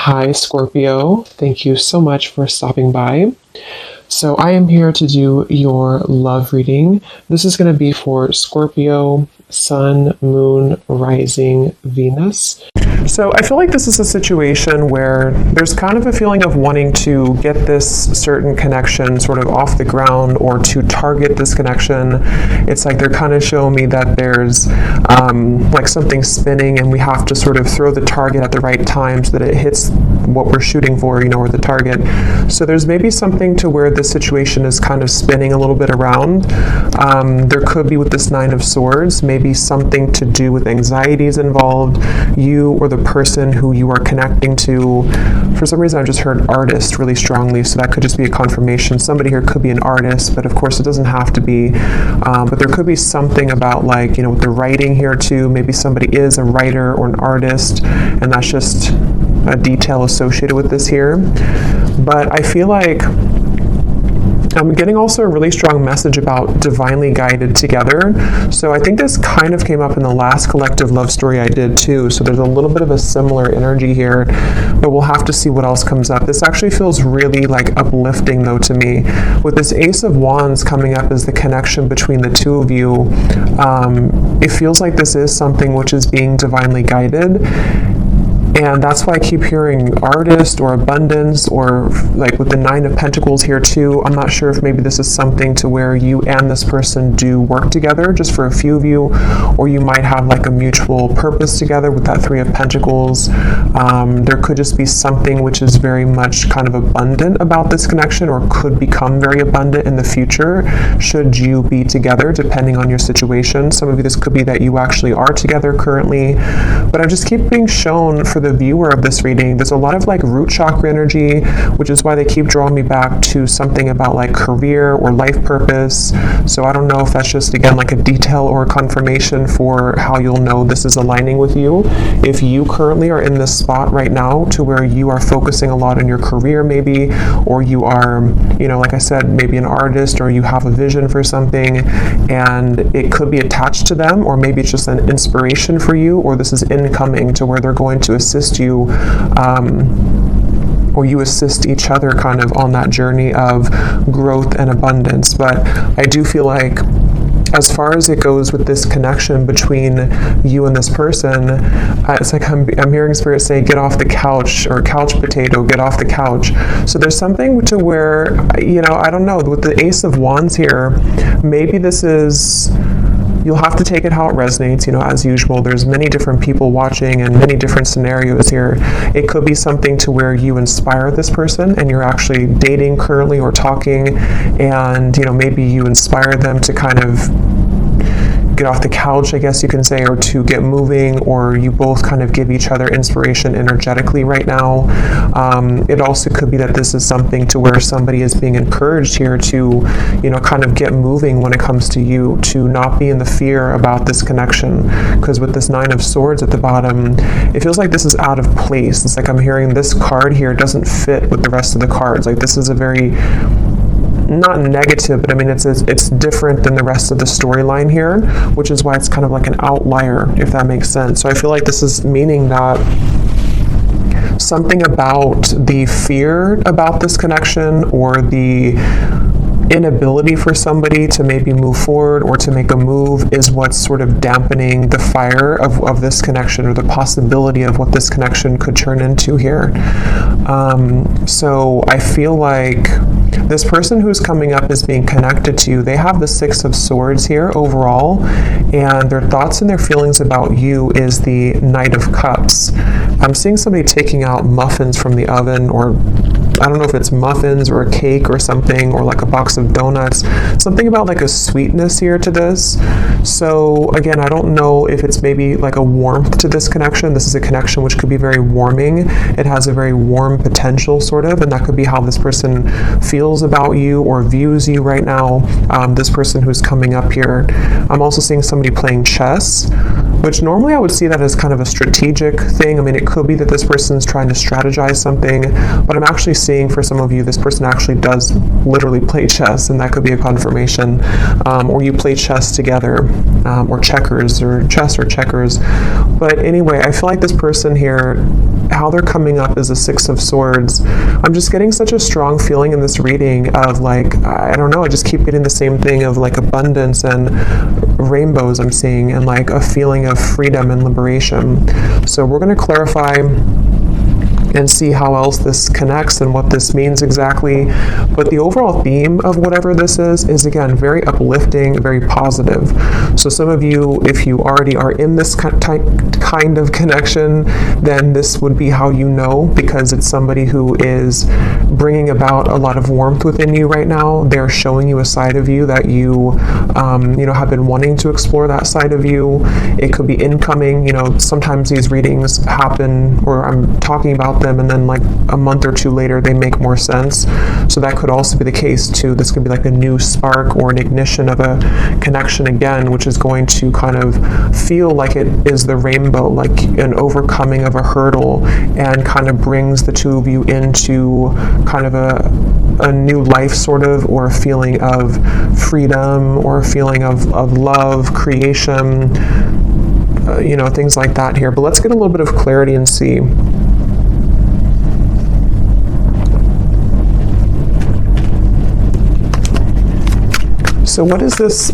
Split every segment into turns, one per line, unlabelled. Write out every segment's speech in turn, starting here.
Hi, Scorpio. Thank you so much for stopping by. So, I am here to do your love reading. This is going to be for Scorpio, Sun, Moon, Rising, Venus. So I feel like this is a situation where there's kind of a feeling of wanting to get this certain connection sort of off the ground or to target this connection. It's like they're kind of showing me that there's like something spinning and we have to sort of throw the target at the right time so that it hits what we're shooting for, or the target. So there's maybe something to where the situation is kind of spinning a little bit around. There could be with this Nine of Swords, maybe something to do with anxieties involved, you or the person who you are connecting to. For some reason I just heard artist really strongly, so that could just be a confirmation. Somebody here could be an artist, but of course it doesn't have to be. But there could be something about with the writing here too. Maybe somebody is a writer or an artist, and that's just a detail associated with this here. But I feel like I'm getting also a really strong message about divinely guided together. So I think this kind of came up in the last collective love story I did too. So there's a little bit of a similar energy here, but we'll have to see what else comes up. This actually feels really uplifting though to me. With this Ace of Wands coming up as the connection between the two of you, it feels like this is something which is being divinely guided. And that's why I keep hearing artist or abundance, or with the Nine of Pentacles here too. I'm not sure if maybe this is something to where you and this person do work together, just for a few of you, or you might have a mutual purpose together with that Three of Pentacles. There could just be something which is very much kind of abundant about this connection, or could become very abundant in the future should you be together, depending on your situation. Some of you, this could be that you actually are together currently, but I just keep being shown for the viewer of this reading, there's a lot of root chakra energy, which is why they keep drawing me back to something about career or life purpose. So I don't know if that's just again a detail or a confirmation for how you'll know this is aligning with you. If you currently are in this spot right now to where you are focusing a lot on your career maybe, or you are, like I said, maybe an artist, or you have a vision for something and it could be attached to them, or maybe it's just an inspiration for you, or this is incoming to where they're going to assist you, or you assist each other kind of on that journey of growth and abundance. But I do feel like as far as it goes with this connection between you and this person, it's I'm hearing Spirit say, get off the couch, or couch potato, get off the couch. So there's something to where, I don't know, with the Ace of Wands here, maybe this is, you'll have to take it how it resonates, as usual. There's many different people watching and many different scenarios here. It could be something to where you inspire this person and you're actually dating currently or talking, and, maybe you inspire them to kind of get off the couch, I guess you can say, or to get moving, or you both kind of give each other inspiration energetically right now. It also could be that this is something to where somebody is being encouraged here to, kind of get moving when it comes to you, to not be in the fear about this connection. Because with this Nine of Swords at the bottom, it feels like this is out of place. It's I'm hearing this card here doesn't fit with the rest of the cards. This is a very, not negative, but I mean, it's different than the rest of the storyline here, which is why it's kind of like an outlier, if that makes sense. So I feel like this is meaning that something about the fear about this connection, or the inability for somebody to maybe move forward or to make a move, is what's sort of dampening the fire of this connection, or the possibility of what this connection could turn into here. So I feel like this person who's coming up is being connected to you. They have the Six of Swords here overall, and their thoughts and their feelings about you is the Knight of Cups. I'm seeing somebody taking out muffins from the oven, or I don't know if it's muffins or a cake or something, or a box of donuts. Something about a sweetness here to this. So again, I don't know if it's maybe a warmth to this connection. This is a connection which could be very warming. It has a very warm potential sort of, and that could be how this person feels about you or views you right now. This person who's coming up here. I'm also seeing somebody playing chess. which normally I would see that as kind of a strategic thing. I mean, it could be that this person's trying to strategize something, but I'm actually seeing for some of you, this person actually does literally play chess, and that could be a confirmation. Or you play chess together, or checkers, or chess or checkers. But anyway, I feel like this person here, how they're coming up is the Six of Swords. I'm just getting such a strong feeling in this reading of like, I don't know, I just keep getting the same thing of like abundance and rainbows I'm seeing, and like a feeling of freedom and liberation. So we're going to clarify and see how else this connects and what this means exactly. But the overall theme of whatever this is again, very uplifting, very positive. So some of you, if you already are in this kind of connection, then this would be how you know, because it's somebody who is bringing about a lot of warmth within you right now. They're showing you a side of you that you, have been wanting to explore that side of you. It could be incoming. Sometimes these readings happen, or I'm talking about them, and then like a month or two later they make more sense. So that could also be the case too. This could be like a new spark or an ignition of a connection again, which is going to kind of feel like it is the rainbow, like an overcoming of a hurdle, and kind of brings the two of you into kind of a new life sort of, or a feeling of freedom, or a feeling of love, creation, things like that here. But let's get a little bit of clarity and see. So what is this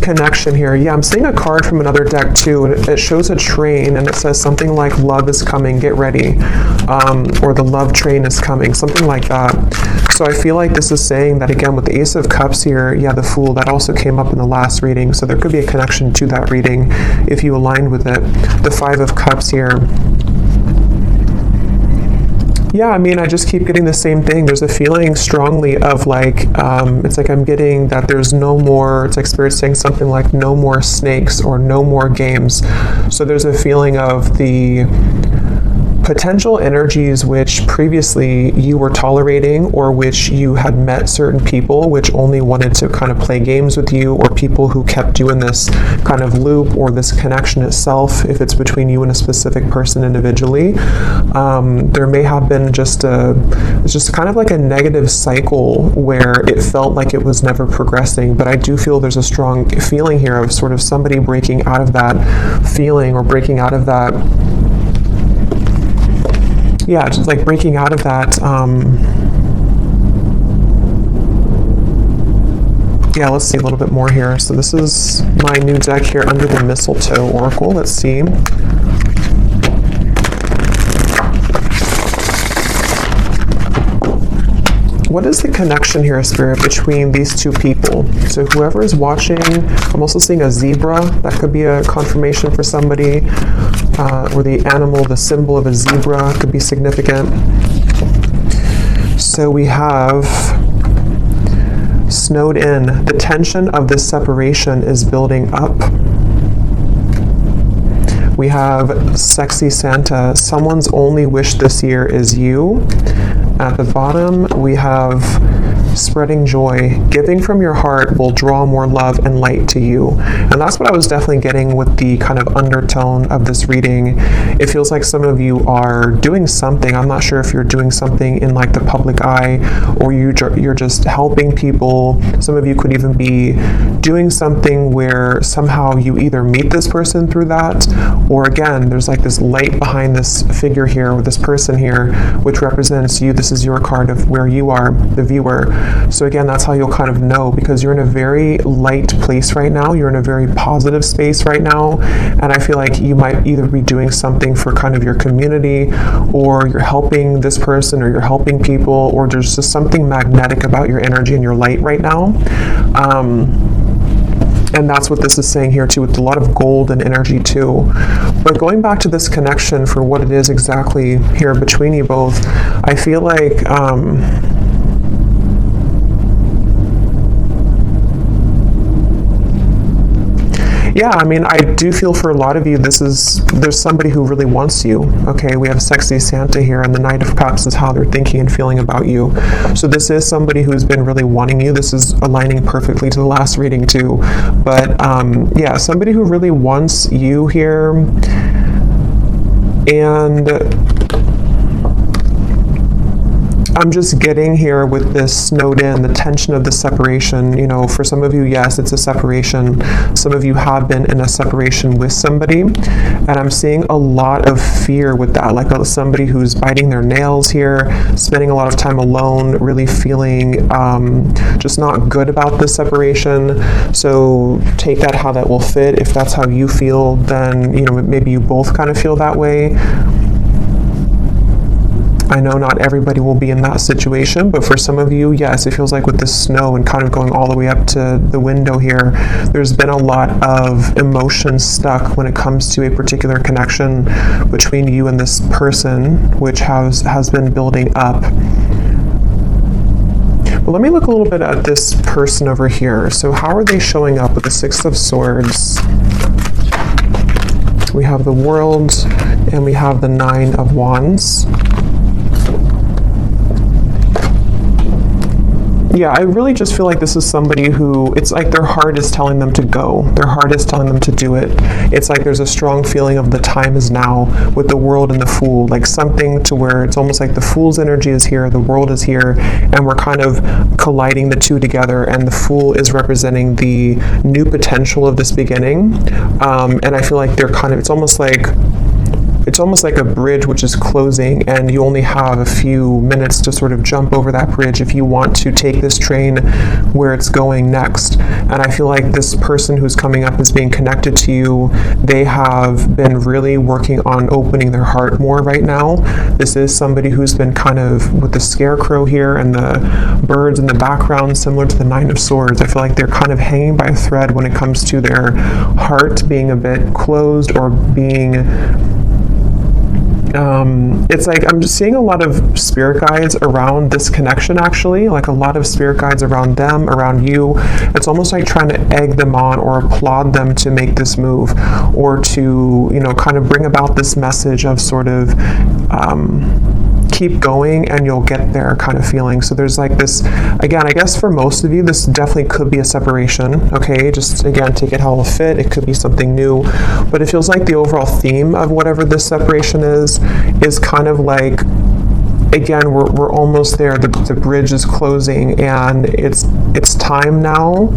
connection here? Yeah, I'm seeing a card from another deck too, and it shows a train, and it says something like love is coming, get ready, or the love train is coming, something like that. So I feel like this is saying that again with the Ace of Cups here, yeah, the Fool, that also came up in the last reading, so there could be a connection to that reading if you aligned with it. The Five of Cups here. Yeah, I mean, I just keep getting the same thing. There's a feeling strongly of like, it's like I'm getting that there's no more, it's like Spirit saying something like no more snakes or no more games. So there's a feeling of the potential energies which previously you were tolerating, or which you had met certain people which only wanted to kind of play games with you, or people who kept you in this kind of loop, or this connection itself, if it's between you and a specific person individually. There may have been just kind of like a negative cycle where it felt like it was never progressing, but I do feel there's a strong feeling here of sort of somebody breaking out of that feeling, or breaking out of that, yeah, just like breaking out of that, yeah, let's see a little bit more here. So this is my new deck here, Under the Mistletoe Oracle. Let's see. What is the connection here, Spirit, between these two people? So whoever is watching, I'm also seeing a zebra. That could be a confirmation for somebody. Or the animal, the symbol of a zebra could be significant. So we have snowed in. The tension of this separation is building up. We have sexy Santa. Someone's only wish this year is you. At the bottom, we have spreading joy. Giving from your heart will draw more love and light to you. And that's what I was definitely getting with the kind of undertone of this reading. It feels like some of you are doing something. I'm not sure if you're doing something in like the public eye, or you're just helping people. Some of you could even be doing something where somehow you either meet this person through that, or again, there's like this light behind this figure here, or this person here, which represents you. This is your card of where you are, the viewer. So again, that's how you'll kind of know, because you're in a very light place right now. You're in a very positive space right now. And I feel like you might either be doing something for kind of your community, or you're helping this person, or you're helping people, or there's just something magnetic about your energy and your light right now. And that's what this is saying here too, with a lot of gold and energy too. But going back to this connection for what it is exactly here between you both, I feel like Yeah, I mean, I do feel for a lot of you, there's somebody who really wants you. Okay, we have sexy Santa here, and the Knight of Cups is how they're thinking and feeling about you. So this is somebody who's been really wanting you. This is aligning perfectly to the last reading too. But yeah, somebody who really wants you here. And I'm just getting here with this snowed in, the tension of the separation. You know, for some of you, yes, it's a separation. Some of you have been in a separation with somebody. And I'm seeing a lot of fear with that, like somebody who's biting their nails here, spending a lot of time alone, really feeling just not good about this separation. So take that how that will fit. If that's how you feel, then, you know, maybe you both kind of feel that way. I know not everybody will be in that situation, but for some of you, yes, it feels like with the snow and kind of going all the way up to the window here, there's been a lot of emotion stuck when it comes to a particular connection between you and this person, which has been building up. But let me look a little bit at this person over here. So how are they showing up with the Six of Swords? We have the World, and we have the Nine of Wands. Yeah, I really just feel like this is somebody who, it's like their heart is telling them to go. Their heart is telling them to do it. It's like there's a strong feeling of the time is now with the World and the Fool, like something to where it's almost like the Fool's energy is here, the World is here, and we're kind of colliding the two together, and the Fool is representing the new potential of this beginning. And I feel like they're kind of, it's almost like a bridge which is closing, and you only have a few minutes to sort of jump over that bridge if you want to take this train where it's going next. And I feel like this person who's coming up is being connected to you. They have been really working on opening their heart more right now. This is somebody who's been kind of with the scarecrow here and the birds in the background, similar to the Nine of Swords. I feel like they're kind of hanging by a thread when it comes to their heart being a bit closed or being it's like I'm just seeing a lot of spirit guides around this connection, actually, like a lot of spirit guides around them, around you. It's almost like trying to egg them on or applaud them to make this move, or to, you know, kind of bring about this message of sort of keep going and you'll get there kind of feeling. So there's like this, again, I guess for most of you, this definitely could be a separation. Okay, just again, take it how it'll fit. It could be something new, but it feels like the overall theme of whatever this separation is kind of like, again, we're almost there. The bridge is closing, and it's time now.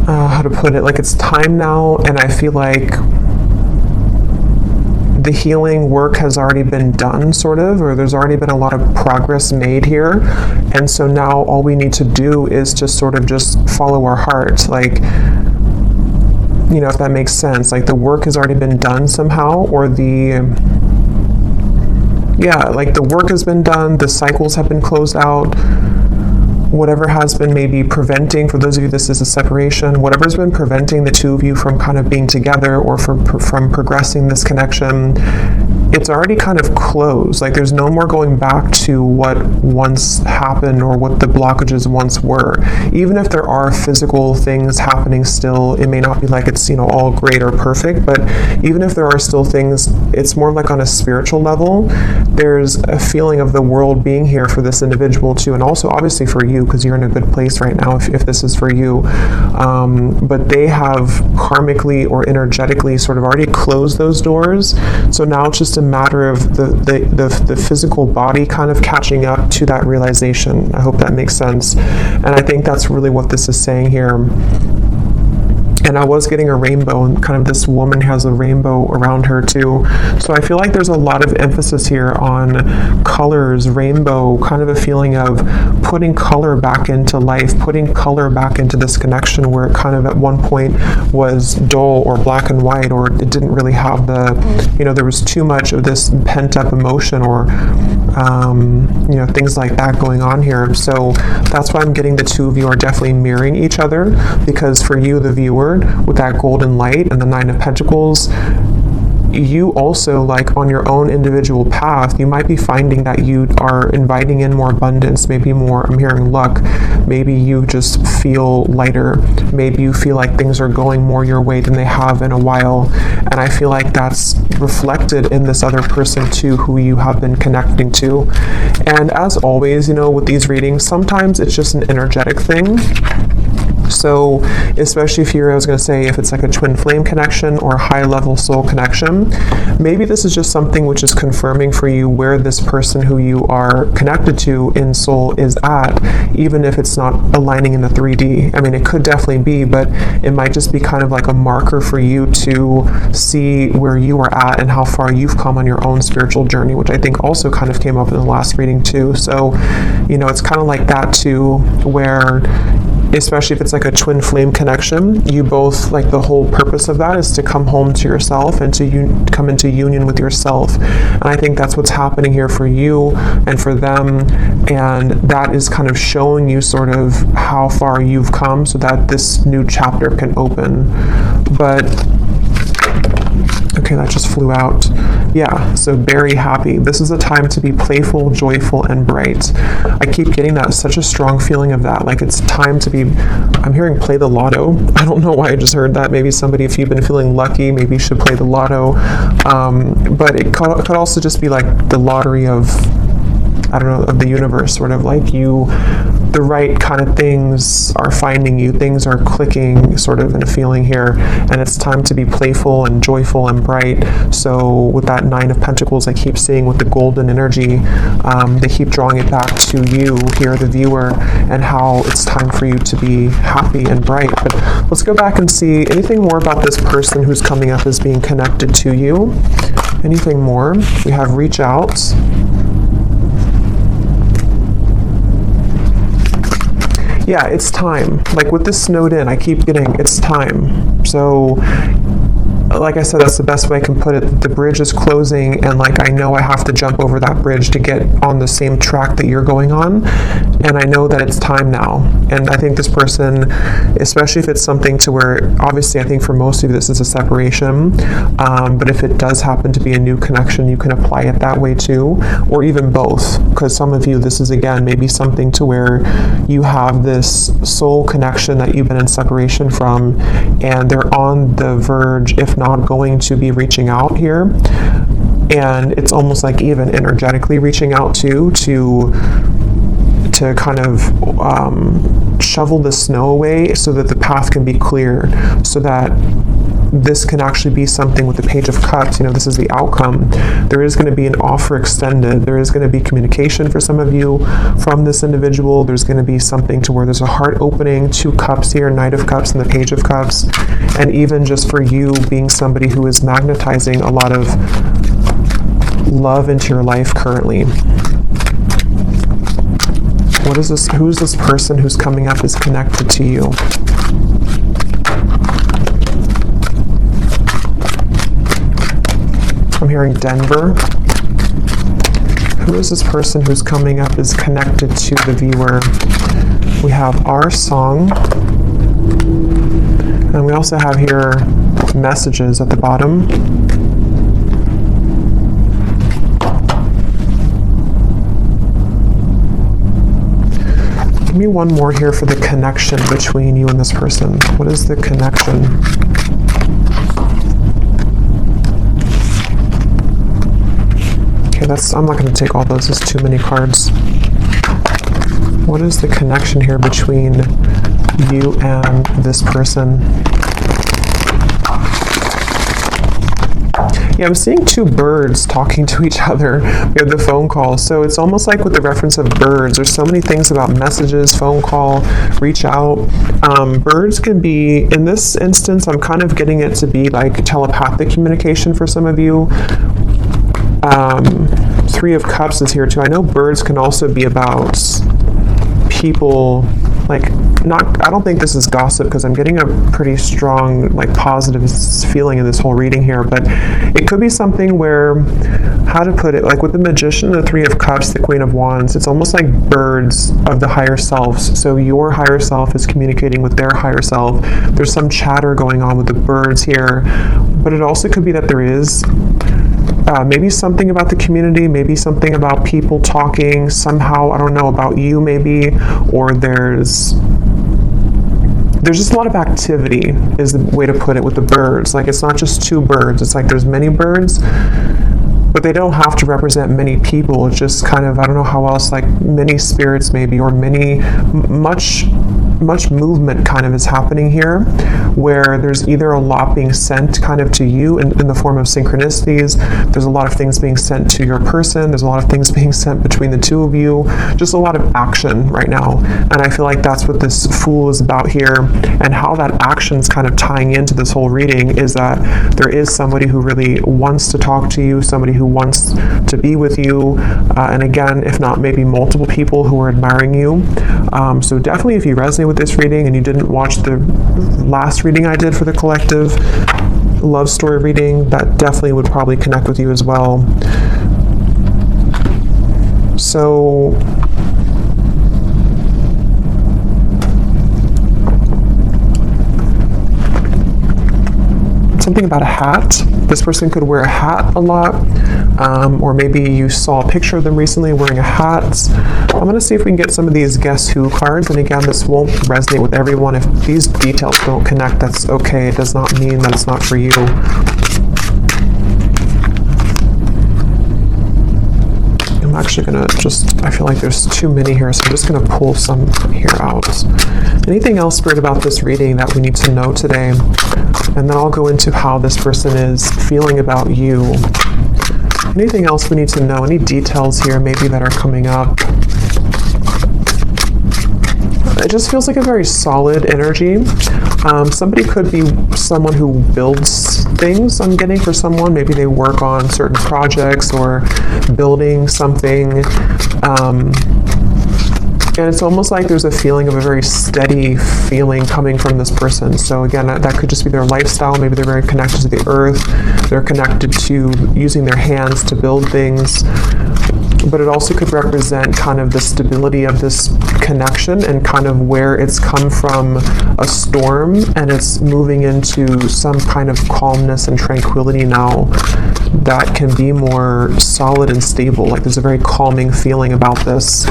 How to put it? Like, it's time now, and I feel like the healing work has already been done, sort of, or there's already been a lot of progress made here. And so now all we need to do is to sort of just follow our heart. Like, you know, if that makes sense. Like, the work has already been done somehow, or like the work has been done, the cycles have been closed out. Whatever has been maybe preventing, for those of you this is a separation, whatever's been preventing the two of you from kind of being together or from progressing this connection, it's already kind of closed. Like, there's no more going back to what once happened or what the blockages once were. Even if there are physical things happening still, it may not be like it's, you know, all great or perfect, but even if there are still things, it's more like on a spiritual level. There's a feeling of the world being here for this individual too, and also obviously for you, because you're in a good place right now if this is for you. But they have karmically or energetically sort of already closed those doors. So now it's just a matter of the physical body kind of catching up to that realization. I hope that makes sense. And I think that's really what this is saying here. And I was getting a rainbow, and kind of this woman has a rainbow around her too. So I feel like there's a lot of emphasis here on colors, rainbow, kind of a feeling of putting color back into life, putting color back into this connection where it kind of at one point was dull or black and white, or it didn't really have the, you know, there was too much of this pent up emotion or, you know, things like that going on here. So that's why I'm getting the two of you are definitely mirroring each other, because for you, the viewer, with that golden light and the Nine of Pentacles, you also, like on your own individual path, you might be finding that you are inviting in more abundance, maybe more, I'm hearing luck. Maybe you just feel lighter. Maybe you feel like things are going more your way than they have in a while. And I feel like that's reflected in this other person too, who you have been connecting to. And as always, you know, with these readings, sometimes it's just an energetic thing. So especially if you're, I was going to say, if it's like a twin flame connection or a high level soul connection, maybe this is just something which is confirming for you where this person who you are connected to in soul is at, even if it's not aligning in the 3D. I mean, it could definitely be, but it might just be kind of like a marker for you to see where you are at and how far you've come on your own spiritual journey, which I think also kind of came up in the last reading too. So, you know, it's kind of like that too, where especially if it's like a twin flame connection, you both, like the whole purpose of that is to come home to yourself and to come into union with yourself. And I think that's what's happening here for you and for them. And that is kind of showing you sort of how far you've come so that this new chapter can open. But okay, that just flew out. Yeah, so very happy. This is a time to be playful, joyful, and bright. I keep getting that, such a strong feeling of that. Like it's time to be, I'm hearing play the lotto. I don't know why I just heard that. Maybe somebody, if you've been feeling lucky, maybe you should play the lotto. But it could also just be like the lottery of, I don't know, of the universe, sort of like you, the right kind of things are finding you, things are clicking sort of in a feeling here, and it's time to be playful and joyful and bright. So with that 9 of Pentacles I keep seeing with the golden energy, they keep drawing it back to you here, the viewer, and how it's time for you to be happy and bright. But let's go back and see anything more about this person who's coming up as being connected to you. Anything more? We have reach out. Yeah, it's time. Like with this snowed in, I keep getting, it's time. So, like I said, that's the best way I can put it. The bridge is closing, and like I know I have to jump over that bridge to get on the same track that you're going on, and I know that it's time now. And I think this person, especially if it's something to where, obviously I think for most of you this is a separation, but if it does happen to be a new connection, you can apply it that way too, or even both, because some of you, this is again maybe something to where you have this soul connection that you've been in separation from, and they're on the verge, if not going to be reaching out here. And it's almost like even energetically reaching out to kind of shovel the snow away so that the path can be clear, so that this can actually be something with the Page of Cups. You know, this is the outcome. There is going to be an offer extended. There is going to be communication for some of you from this individual. There's going to be something to where there's a heart opening, 2 cups here, Knight of Cups and the Page of Cups. And even just for you being somebody who is magnetizing a lot of love into your life currently. What is this? Who's this person who's coming up is connected to you? I'm hearing Denver. Who is this person who's coming up is connected to the viewer? We have our song. And we also have here messages at the bottom. Give me one more here for the connection between you and this person. What is the connection? Okay, I'm not going to take all those, there's too many cards. What is the connection here between you and this person? Yeah, I'm seeing 2 birds talking to each other. We have the phone call. So it's almost like with the reference of birds, there's so many things about messages, phone call, reach out. Birds can be, in this instance, I'm kind of getting it to be like telepathic communication for some of you. 3 of Cups is here too. I know birds can also be about people like, I don't think this is gossip, because I'm getting a pretty strong, like, positive feeling in this whole reading here, but it could be something where, how to put it, like with the Magician, the Three of Cups, the Queen of Wands, it's almost like birds of the higher selves. So your higher self is communicating with their higher self. There's some chatter going on with the birds here, but it also could be that there is maybe something about the community, maybe something about people talking somehow, I don't know, about you maybe, or there's just a lot of activity is the way to put it with the birds. Like, it's not just two birds, it's like there's many birds, but they don't have to represent many people. It's just kind of, I don't know how else, like many spirits maybe, or much movement kind of is happening here, where there's either a lot being sent kind of to you in the form of synchronicities. There's a lot of things being sent to your person. There's a lot of things being sent between the two of you. Just a lot of action right now. And I feel like that's what this Fool is about here, and how that action's kind of tying into this whole reading is that there is somebody who really wants to talk to you, somebody who wants to be with you, and again, if not maybe multiple people who are admiring you. So definitely, if you resonate with this reading and you didn't watch the last reading I did for the collective love story reading, that definitely would probably connect with you as well. So something about a hat. This person could wear a hat a lot, or maybe you saw a picture of them recently wearing a hat. I'm going to see if we can get some of these Guess Who cards, and again, this won't resonate with everyone. If these details don't connect, that's okay. It does not mean that it's not for you. I'm actually going to I feel like there's too many here, so I'm just going to pull some here out. Anything else, Spirit, about this reading that we need to know today? And then I'll go into how this person is feeling about you. Anything else we need to know? Any details here maybe that are coming up? It just feels like a very solid energy. Somebody could be someone who builds things, I'm getting, for someone. Maybe they work on certain projects or building something. And it's almost like there's a feeling of a very steady feeling coming from this person. So again, that could just be their lifestyle. Maybe they're very connected to the earth. They're connected to using their hands to build things. But it also could represent kind of the stability of this connection, and kind of where it's come from a storm and it's moving into some kind of calmness and tranquility now that can be more solid and stable. Like, there's a very calming feeling about this.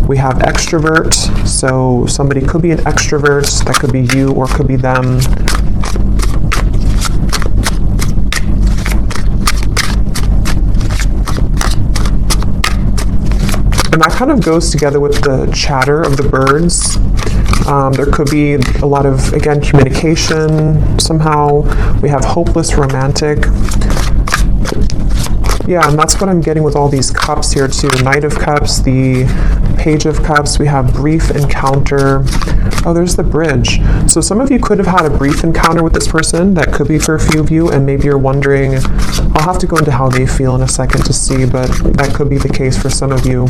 We have extrovert, so somebody could be an extrovert. That could be you or could be them. And that kind of goes together with the chatter of the birds. There could be a lot of, again, communication somehow. We have hopeless romantic. Yeah, and that's what I'm getting with all these cups here too. Knight of Cups, the Page of Cups, we have brief encounter. Oh, there's the bridge. So some of you could have had a brief encounter with this person. That could be for a few of you, and maybe you're wondering, I'll have to go into how they feel in a second to see, but that could be the case for some of you.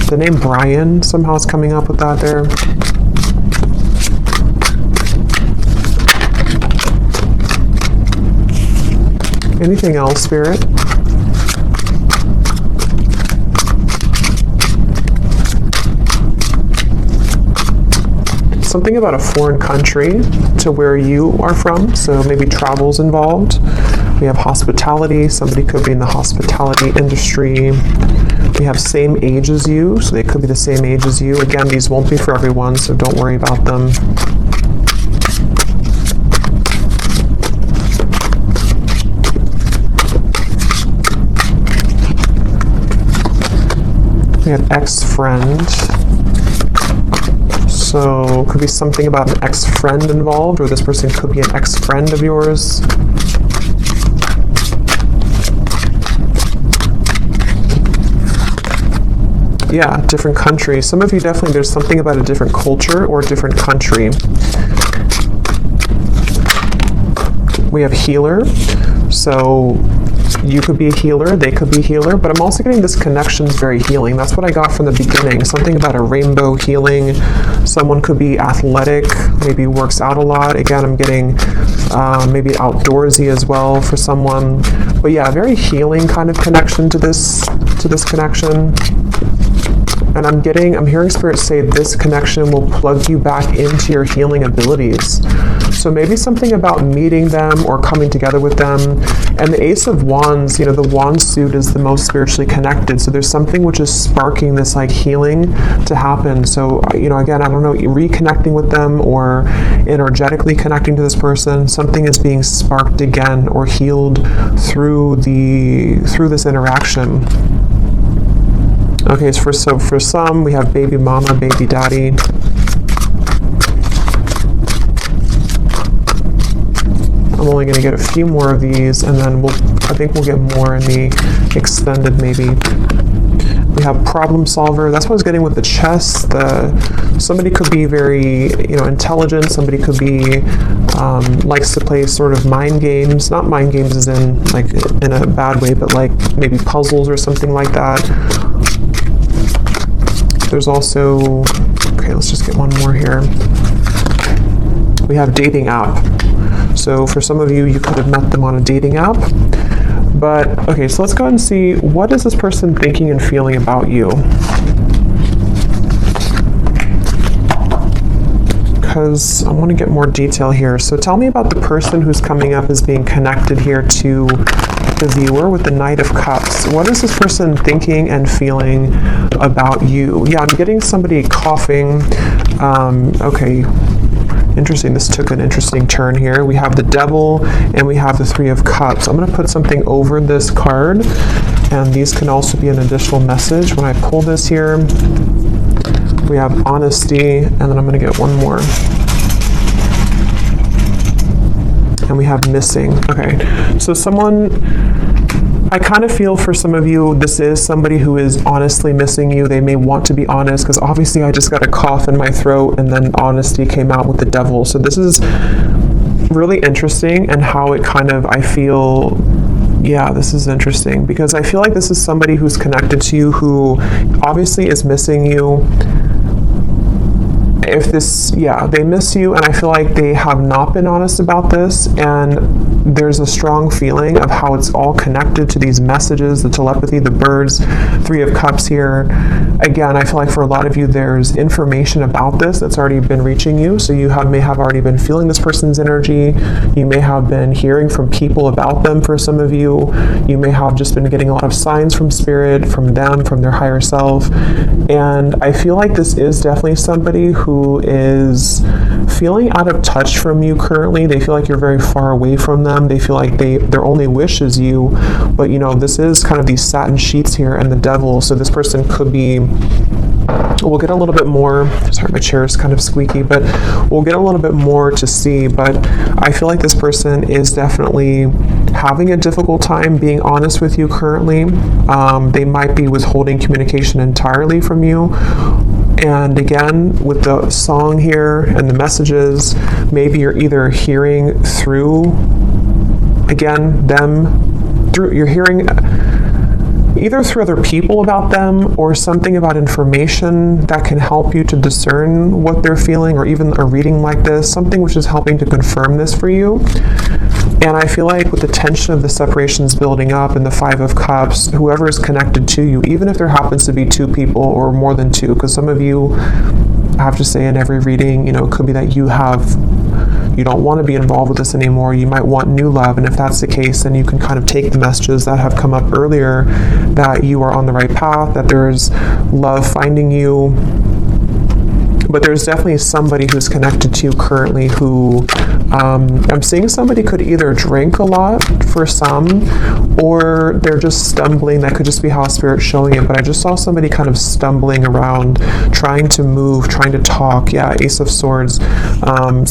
The name Brian somehow is coming up with that there. Anything else, Spirit? Something about a foreign country to where you are from, so maybe travel's involved. We have hospitality. Somebody could be in the hospitality industry. We have same age as you, so they could be the same age as you. Again, these won't be for everyone, so don't worry about them. We have ex-friend. So could be something about an ex-friend involved, or this person could be an ex-friend of yours. Yeah, different country. Some of you definitely, there's something about a different culture or a different country. We have healer. So You could be a healer, they could be a healer, but I'm also getting this connection is very healing. That's what I got from the beginning. Something about a rainbow healing. Someone could be athletic, maybe works out a lot. Again, I'm getting maybe outdoorsy as well for someone. But yeah, very healing kind of connection to this connection. And I'm hearing Spirit say this connection will plug you back into your healing abilities. So maybe something about meeting them or coming together with them. And the Ace of Wands, the wand suit is the most spiritually connected. So there's something which is sparking this like healing to happen. So, again, I don't know, reconnecting with them or energetically connecting to this person, something is being sparked again or healed through this interaction. Okay, so for some, we have baby mama, baby daddy. I'm only going to get a few more of these, and then I think we'll get more in the extended maybe. We have problem solver. That's what I was getting with the chess. Somebody could be very, intelligent. Somebody could be likes to play sort of mind games. Not mind games as in like in a bad way, but like maybe puzzles or something like that. There's also, okay, let's just get one more here. We have dating app. So for some of you, you could have met them on a dating app. But, okay, so let's go ahead and see, what is this person thinking and feeling about you? Because I want to get more detail here. So tell me about the person who's coming up as being connected here to the viewer with the Knight of Cups. What is this person thinking and feeling about you? Yeah, I'm getting somebody coughing. Okay, interesting. This took an interesting turn here. We have the Devil and we have the Three of Cups. I'm going to put something over this card, and these can also be an additional message. When I pull this here, we have honesty, and then I'm going to get one more. And we have missing. Okay, so I kind of feel for some of you, this is somebody who is honestly missing you. They may want to be honest, because obviously I just got a cough in my throat, and then honesty came out with the Devil. So this is really interesting, and how it kind of, I feel, yeah, this is interesting, because I feel like this is somebody who's connected to you who obviously is missing you. They miss you, and I feel like they have not been honest about this, and there's a strong feeling of how it's all connected to these messages, the telepathy, the birds, Three of Cups here. Again, I feel like for a lot of you, there's information about this that's already been reaching you, so you may have already been feeling this person's energy. You may have been hearing from people about them for some of you. You may have just been getting a lot of signs from Spirit, from them, from their higher self, and I feel like this is definitely somebody who is feeling out of touch from you currently. They feel like you're very far away from them. They feel like their only wish is you. But this is kind of these satin sheets here and the Devil. So this person could be, we'll get a little bit more, sorry, my chair is kind of squeaky, but we'll get a little bit more to see. But I feel like this person is definitely having a difficult time being honest with you currently. They might be withholding communication entirely from you. And again, with the song here and the messages, maybe you're either hearing through, again, you're hearing either through other people about them, or something about information that can help you to discern what they're feeling, or even a reading like this, something which is helping to confirm this for you. And I feel like with the tension of the separations building up and the Five of Cups, whoever is connected to you, even if there happens to be two people or more than two, because some of you, I have to say in every reading, it could be that you don't want to be involved with this anymore. You might want new love. And if that's the case, then you can kind of take the messages that have come up earlier, that you are on the right path, that there's love finding you. But there's definitely somebody who's connected to you currently who, I'm seeing somebody could either drink a lot for some, or they're just stumbling. That could just be how Spirit's showing it. But I just saw somebody kind of stumbling around, trying to move, trying to talk. Yeah, Ace of Swords.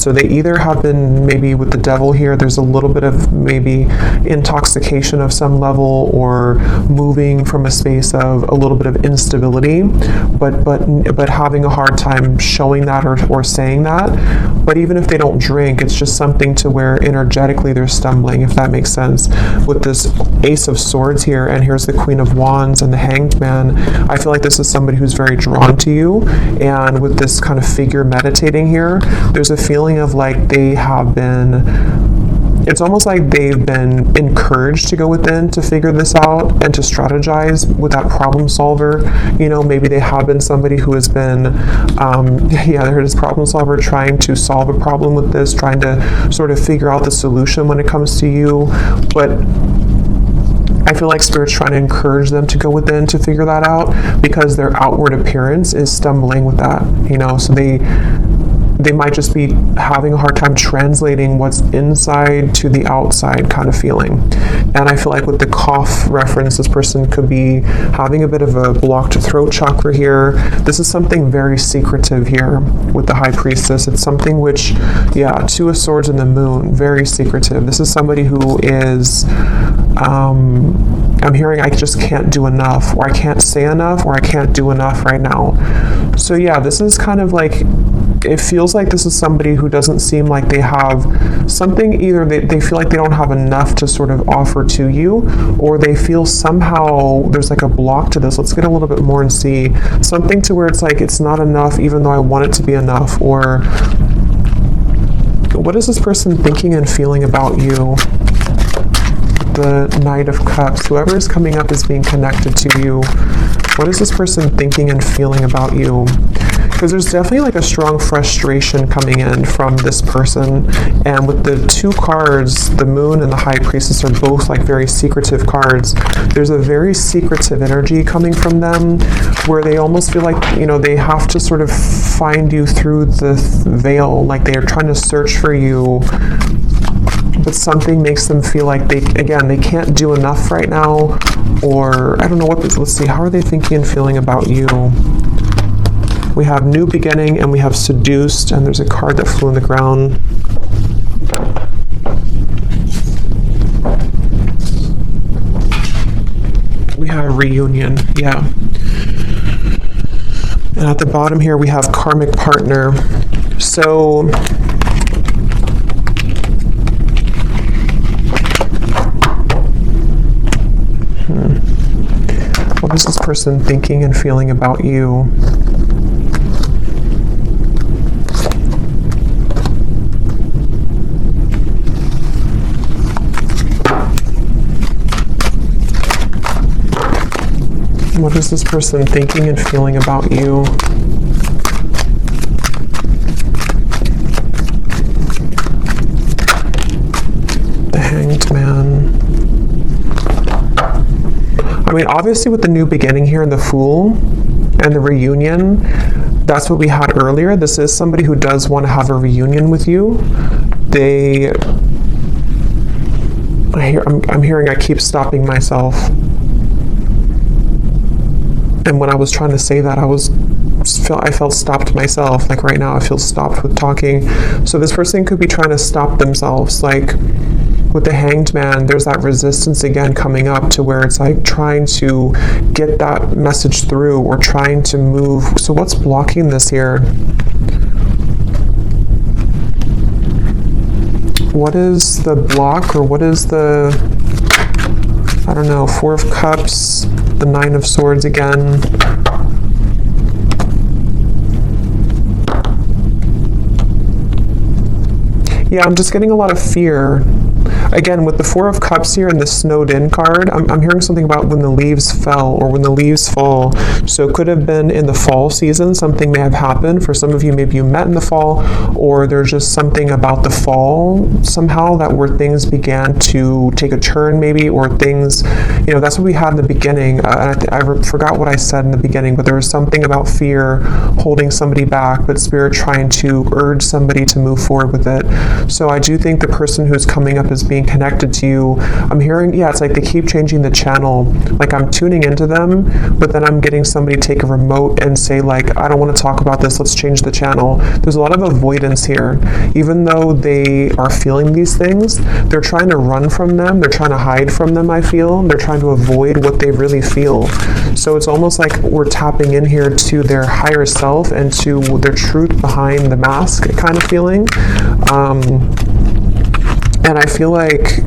So they either have been, maybe with the Devil here, there's a little bit of maybe intoxication of some level, or moving from a space of a little bit of instability, but having a hard time showing that or saying that. But even if they don't drink, it's just something to where energetically they're stumbling, if that makes sense. With this Ace of Swords here, and here's the Queen of Wands and the Hanged Man, I feel like this is somebody who's very drawn to you. And with this kind of figure meditating here, there's a feeling of like they have been, it's almost like they've been encouraged to go within to figure this out and to strategize with that problem solver. You know, maybe they have been somebody who has been, they're this problem solver trying to solve a problem with this, trying to sort of figure out the solution when it comes to you. But I feel like Spirit's trying to encourage them to go within to figure that out, because their outward appearance is stumbling with that, you know, so they might just be having a hard time translating what's inside to the outside kind of feeling. And I feel like with the cough reference, this person could be having a bit of a blocked throat chakra here. This is something very secretive here with the High Priestess. It's something which, Two of Swords and the Moon, very secretive. This is somebody who is, I'm hearing I just can't do enough, or I can't say enough, or I can't do enough right now. So this is kind of like, it feels like this is somebody who doesn't seem like they have something, either they feel like they don't have enough to sort of offer to you, or they feel somehow there's like a block to this. Let's get a little bit more and see something to where it's like it's not enough even though I want it to be enough. Or what is this person thinking and feeling about you? The Knight of Cups, whoever is coming up is being connected to you. What is this person thinking and feeling about you? Because there's definitely like a strong frustration coming in from this person. And with the two cards, the Moon and the High Priestess are both like very secretive cards. There's a very secretive energy coming from them where they almost feel like, you know, they have to sort of find you through the veil, like they are trying to search for you. But something makes them feel like they can't do enough right now, or I don't know what this, let's see, how are they thinking and feeling about you? We have New Beginning and we have Seduced, and there's a card that flew on the ground. We have Reunion, And at the bottom here we have Karmic Partner. So what is this person thinking and feeling about you? What is this person thinking and feeling about you? The Hanged Man. I mean, obviously with the New Beginning here and the Fool and the Reunion, that's what we had earlier. This is somebody who does want to have a reunion with you. I'm hearing I keep stopping myself. And when I was trying to say that, I felt stopped myself. Like right now I feel stopped with talking. So this person could be trying to stop themselves. Like with the Hanged Man, there's that resistance again coming up to where it's like trying to get that message through or trying to move. So what's blocking this here? What is the block, or what is the, I don't know, Four of Cups, the Nine of Swords again. I'm just getting a lot of fear. Again, with the Four of Cups here and the Snowed In card, I'm hearing something about when the leaves fell or when the leaves fall. So it could have been in the fall season. Something may have happened. For some of you, maybe you met in the fall, or there's just something about the fall somehow that where things began to take a turn maybe, or things, you know, that's what we had in the beginning. I forgot what I said in the beginning, but there was something about fear holding somebody back, but Spirit trying to urge somebody to move forward with it. So I do think the person who's coming up as being being connected to you. I'm hearing, yeah, it's like they keep changing the channel. Like I'm tuning into them, but then I'm getting somebody take a remote and say like, I don't want to talk about this, let's change the channel. There's a lot of avoidance here. Even though they are feeling these things, they're trying to run from them, they're trying to hide from them, I feel. They're trying to avoid what they really feel. So it's almost like we're tapping in here to their higher self and to their truth behind the mask kind of feeling. And I feel like,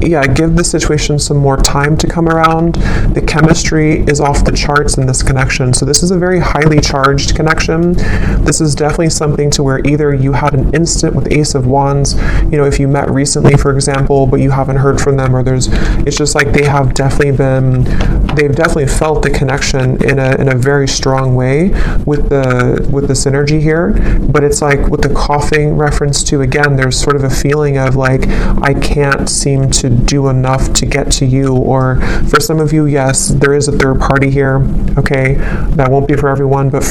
yeah, give the situation some more time to come around. The chemistry is off the charts in this connection. So this is a very highly charged connection. This is definitely something to where either you had an instant with Ace of Wands, you know, if you met recently, for example, but you haven't heard from them, or it's just like they've definitely felt the connection in a very strong way with the synergy here. But it's like with the coughing reference to, again, there's sort of a feeling of like, I can't seem to do enough to get to you. Or for some of you, yes, there is a third party here. Okay, that won't be for everyone, but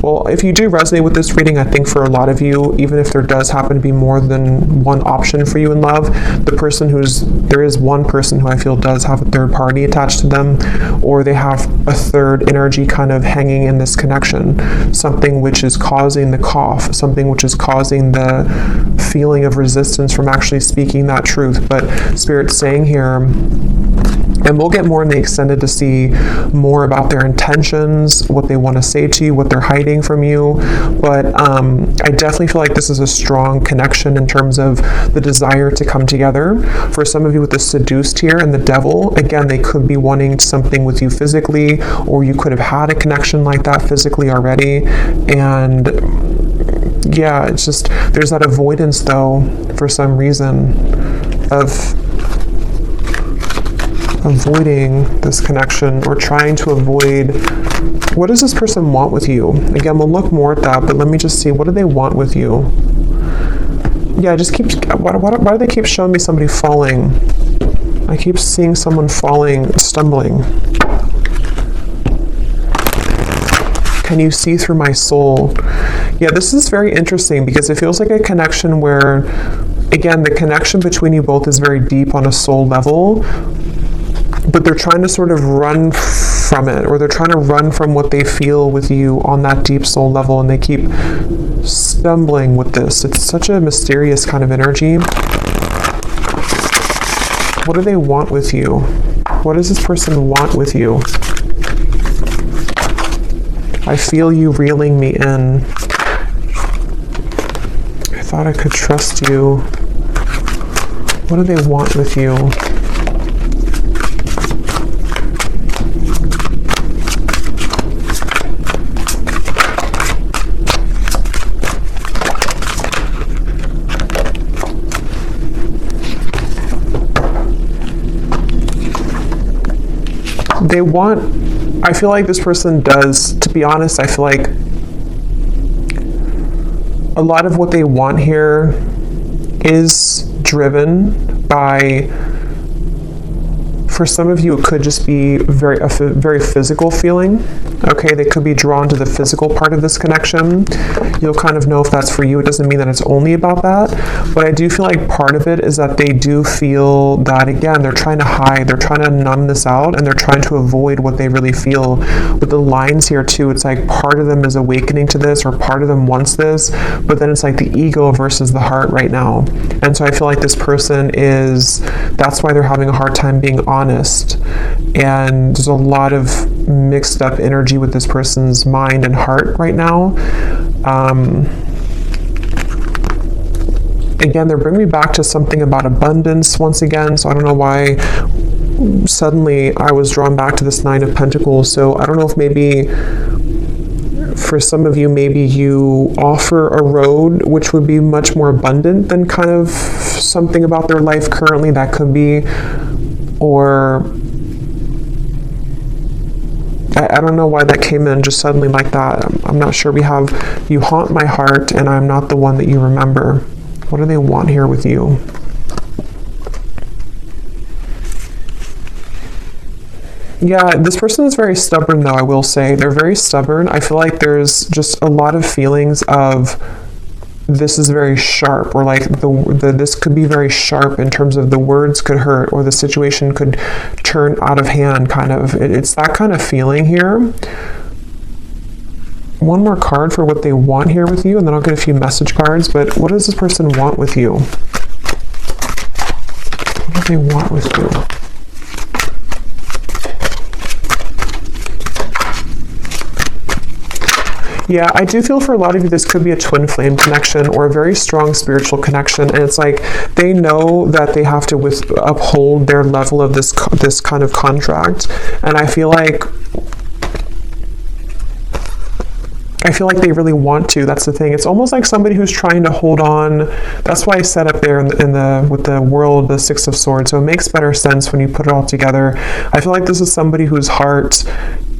well, if you do resonate with this reading, I think for a lot of you, even if there does happen to be more than one option for you in love, there is one person who I feel does have a third party attached to them, or they have a third energy kind of hanging in this connection, something which is causing the cough, something which is causing the feeling of resistance from actually speaking that truth. But Spirit's saying here, and we'll get more in the extended to see more about their intentions, what they want to say to you, what they're hiding from you. But I definitely feel like this is a strong connection in terms of the desire to come together. For some of you with the Seduced here and the Devil, again, they could be wanting something with you physically, or you could have had a connection like that physically already. And yeah, it's just, there's that avoidance though, for some reason, of avoiding this connection, or trying to avoid. What does this person want with you? Again, we'll look more at that, but let me just see, what do they want with you? Yeah, why do they keep showing me somebody falling? I keep seeing someone falling, stumbling. Can you see through my soul? Yeah, this is very interesting because it feels like a connection where, again, the connection between you both is very deep on a soul level, but they're trying to sort of run from it, or they're trying to run from what they feel with you on that deep soul level, and they keep stumbling with this. It's such a mysterious kind of energy. What do they want with you? What does this person want with you? I feel you reeling me in. I thought I could trust you. What do they want with you? I feel like this person does, to be honest, I feel like a lot of what they want here is driven by, for some of you, it could just be a very physical feeling. Okay, they could be drawn to the physical part of this connection. You'll kind of know if that's for you. It doesn't mean that it's only about that, but I do feel like part of it is that they do feel that, again, they're trying to hide, they're trying to numb this out, and they're trying to avoid what they really feel. With the lines here too, it's like part of them is awakening to this, or part of them wants this, but then it's like the ego versus the heart right now. And so I feel like this person that's why they're having a hard time being honest. And there's a lot of mixed up energy with this person's mind and heart right now. Again, they're bringing me back to something about abundance once again, so I don't know why suddenly I was drawn back to this Nine of Pentacles. So I don't know if maybe for some of you, maybe you offer a road which would be much more abundant than kind of something about their life currently. That could be, or I don't know why that came in just suddenly like that. I'm not sure. We have, you haunt my heart and I'm not the one that you remember. What do they want here with you? Yeah, this person is very stubborn though, I will say. They're very stubborn. I feel like there's just a lot of feelings of this is very sharp, or like this could be very sharp in terms of the words could hurt, or the situation could turn out of hand, kind of. It's that kind of feeling here. One more card for what they want here with you, and then I'll get a few message cards. But what does this person want with you? What do they want with you? Yeah, I do feel for a lot of you, this could be a twin flame connection or a very strong spiritual connection. And it's like they know that they have to uphold their level of this kind of contract. And I feel like they really want to. That's the thing. It's almost like somebody who's trying to hold on. That's why I set up there with the world, the Six of Swords. So it makes better sense when you put it all together. I feel like this is somebody whose heart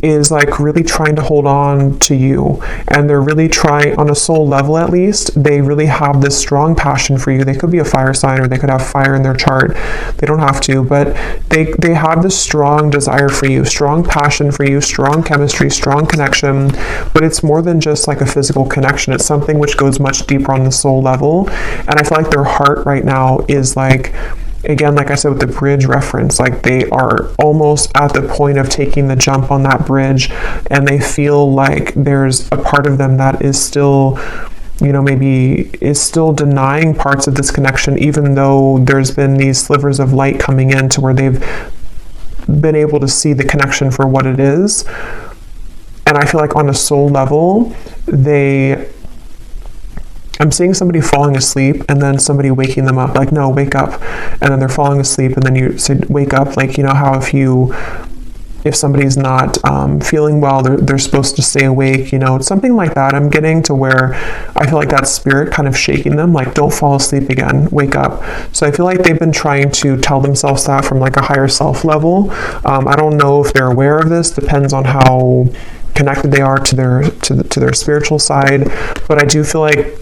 is like really trying to hold on to you, and they're really trying, on a soul level at least, they really have this strong passion for you. They could be a fire sign, or they could have fire in their chart. They don't have to, but they have this strong desire for you, strong passion for you, strong chemistry, strong connection. But it's more than just like a physical connection. It's something which goes much deeper on the soul level. And I feel like their heart right now is like, again, like I said with the bridge reference, like they are almost at the point of taking the jump on that bridge, and they feel like there's a part of them that is still, maybe is still denying parts of this connection, even though there's been these slivers of light coming in to where they've been able to see the connection for what it is. And I feel like on a soul level, I'm seeing somebody falling asleep and then somebody waking them up, like, no, wake up. And then they're falling asleep, and then you say, wake up. Like, how if somebody's not feeling well, they're supposed to stay awake, it's something like that. I'm getting to where I feel like that spirit kind of shaking them, like, don't fall asleep again, wake up. So I feel like they've been trying to tell themselves that from like a higher self level. I don't know if they're aware of this, depends on how connected they are to their spiritual side. But I do feel like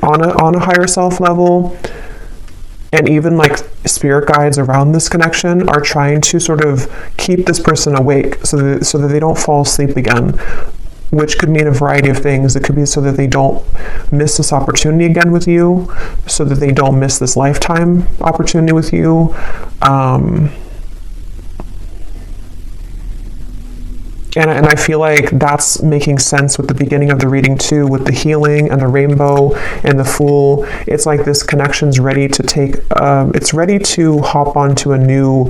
on a higher self level, and even like spirit guides around this connection are trying to sort of keep this person awake so that they don't fall asleep again, which could mean a variety of things. It could be so that they don't miss this opportunity again with you, so that they don't miss this lifetime opportunity with you. And I feel like that's making sense with the beginning of the reading too, with the healing and the rainbow and the Fool. It's like this connection's ready to take, it's ready to hop onto a new,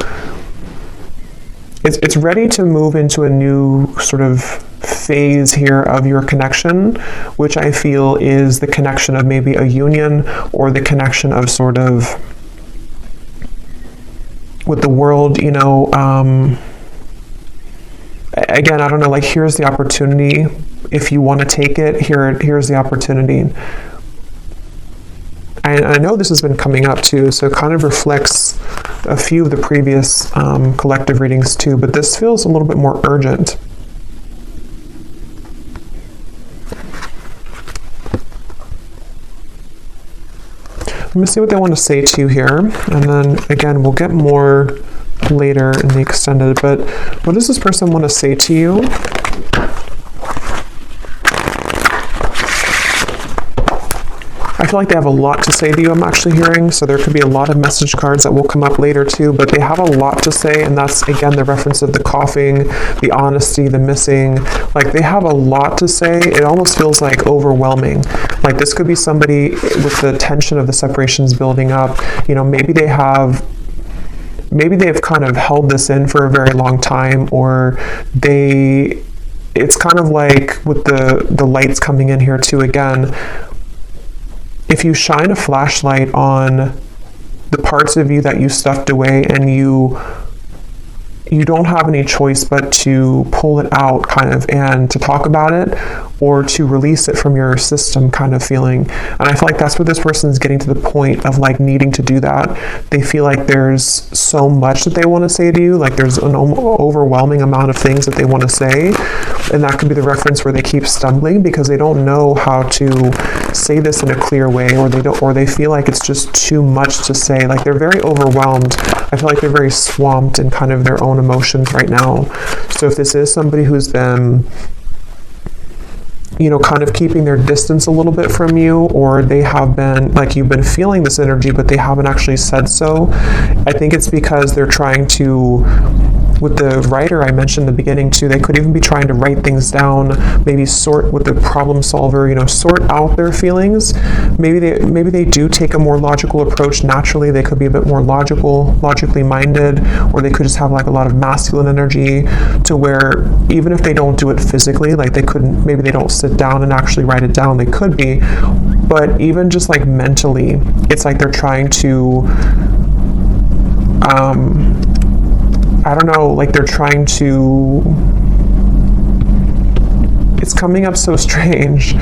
it's ready to move into a new sort of phase here of your connection, which I feel is the connection of maybe a union, or the connection of sort of with the world, again, I don't know, like, here's the opportunity. If you want to take it, here's the opportunity. And I know this has been coming up too, so it kind of reflects a few of the previous collective readings too, but this feels a little bit more urgent. Let me see what they want to say to you here, and then again, we'll get more later in the extended. But what does this person want to say to you? I feel like they have a lot to say to you, I'm actually hearing, so there could be a lot of message cards that will come up later too, but they have a lot to say, and that's, again, the reference of the coughing, the honesty, the missing. Like, they have a lot to say. It almost feels like overwhelming. Like, this could be somebody with the tension of the separations building up. Maybe they've kind of held this in for a very long time, or it's kind of like with the lights coming in here too, again, if you shine a flashlight on the parts of you that you stuffed away, and you don't have any choice but to pull it out, kind of, and to talk about it, or to release it from your system, kind of feeling. And I feel like that's where this person is getting to the point of like needing to do that. They feel like there's so much that they want to say to you, like there's an overwhelming amount of things that they want to say, and that could be the reference where they keep stumbling because they don't know how to say this in a clear way, or they feel like it's just too much to say. Like, they're very overwhelmed. I feel like they're very swamped in kind of their own emotions right now. So if this is somebody who's been you know, kind of keeping their distance a little bit from you, or they have been, like, you've been feeling this energy, but they haven't actually said so. I think it's because they're trying to, with the writer I mentioned in the beginning too, they could even be trying to write things down, maybe sort with the problem solver, you know, sort out their feelings. Maybe they do take a more logical approach naturally. They could be a bit more logically minded, or they could just have like a lot of masculine energy to where even if they don't do it physically, like maybe they don't sit down and actually write it down, they could be, but even just like mentally, it's like they're trying to, I don't know, like they're trying to, it's coming up so strange.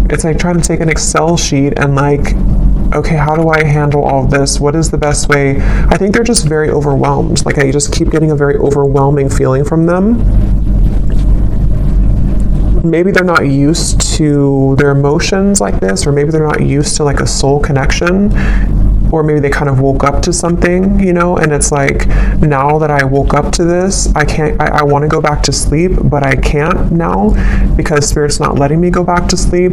It's like trying to take an Excel sheet and like, okay, how do I handle all of this? What is the best way? I think they're just very overwhelmed. Like I just keep getting a very overwhelming feeling from them. Maybe they're not used to their emotions like this, or maybe they're not used to like a soul connection, or maybe they kind of woke up to something, you know, and it's like, now that I woke up to this, I want to go back to sleep, but I can't now because Spirit's not letting me go back to sleep.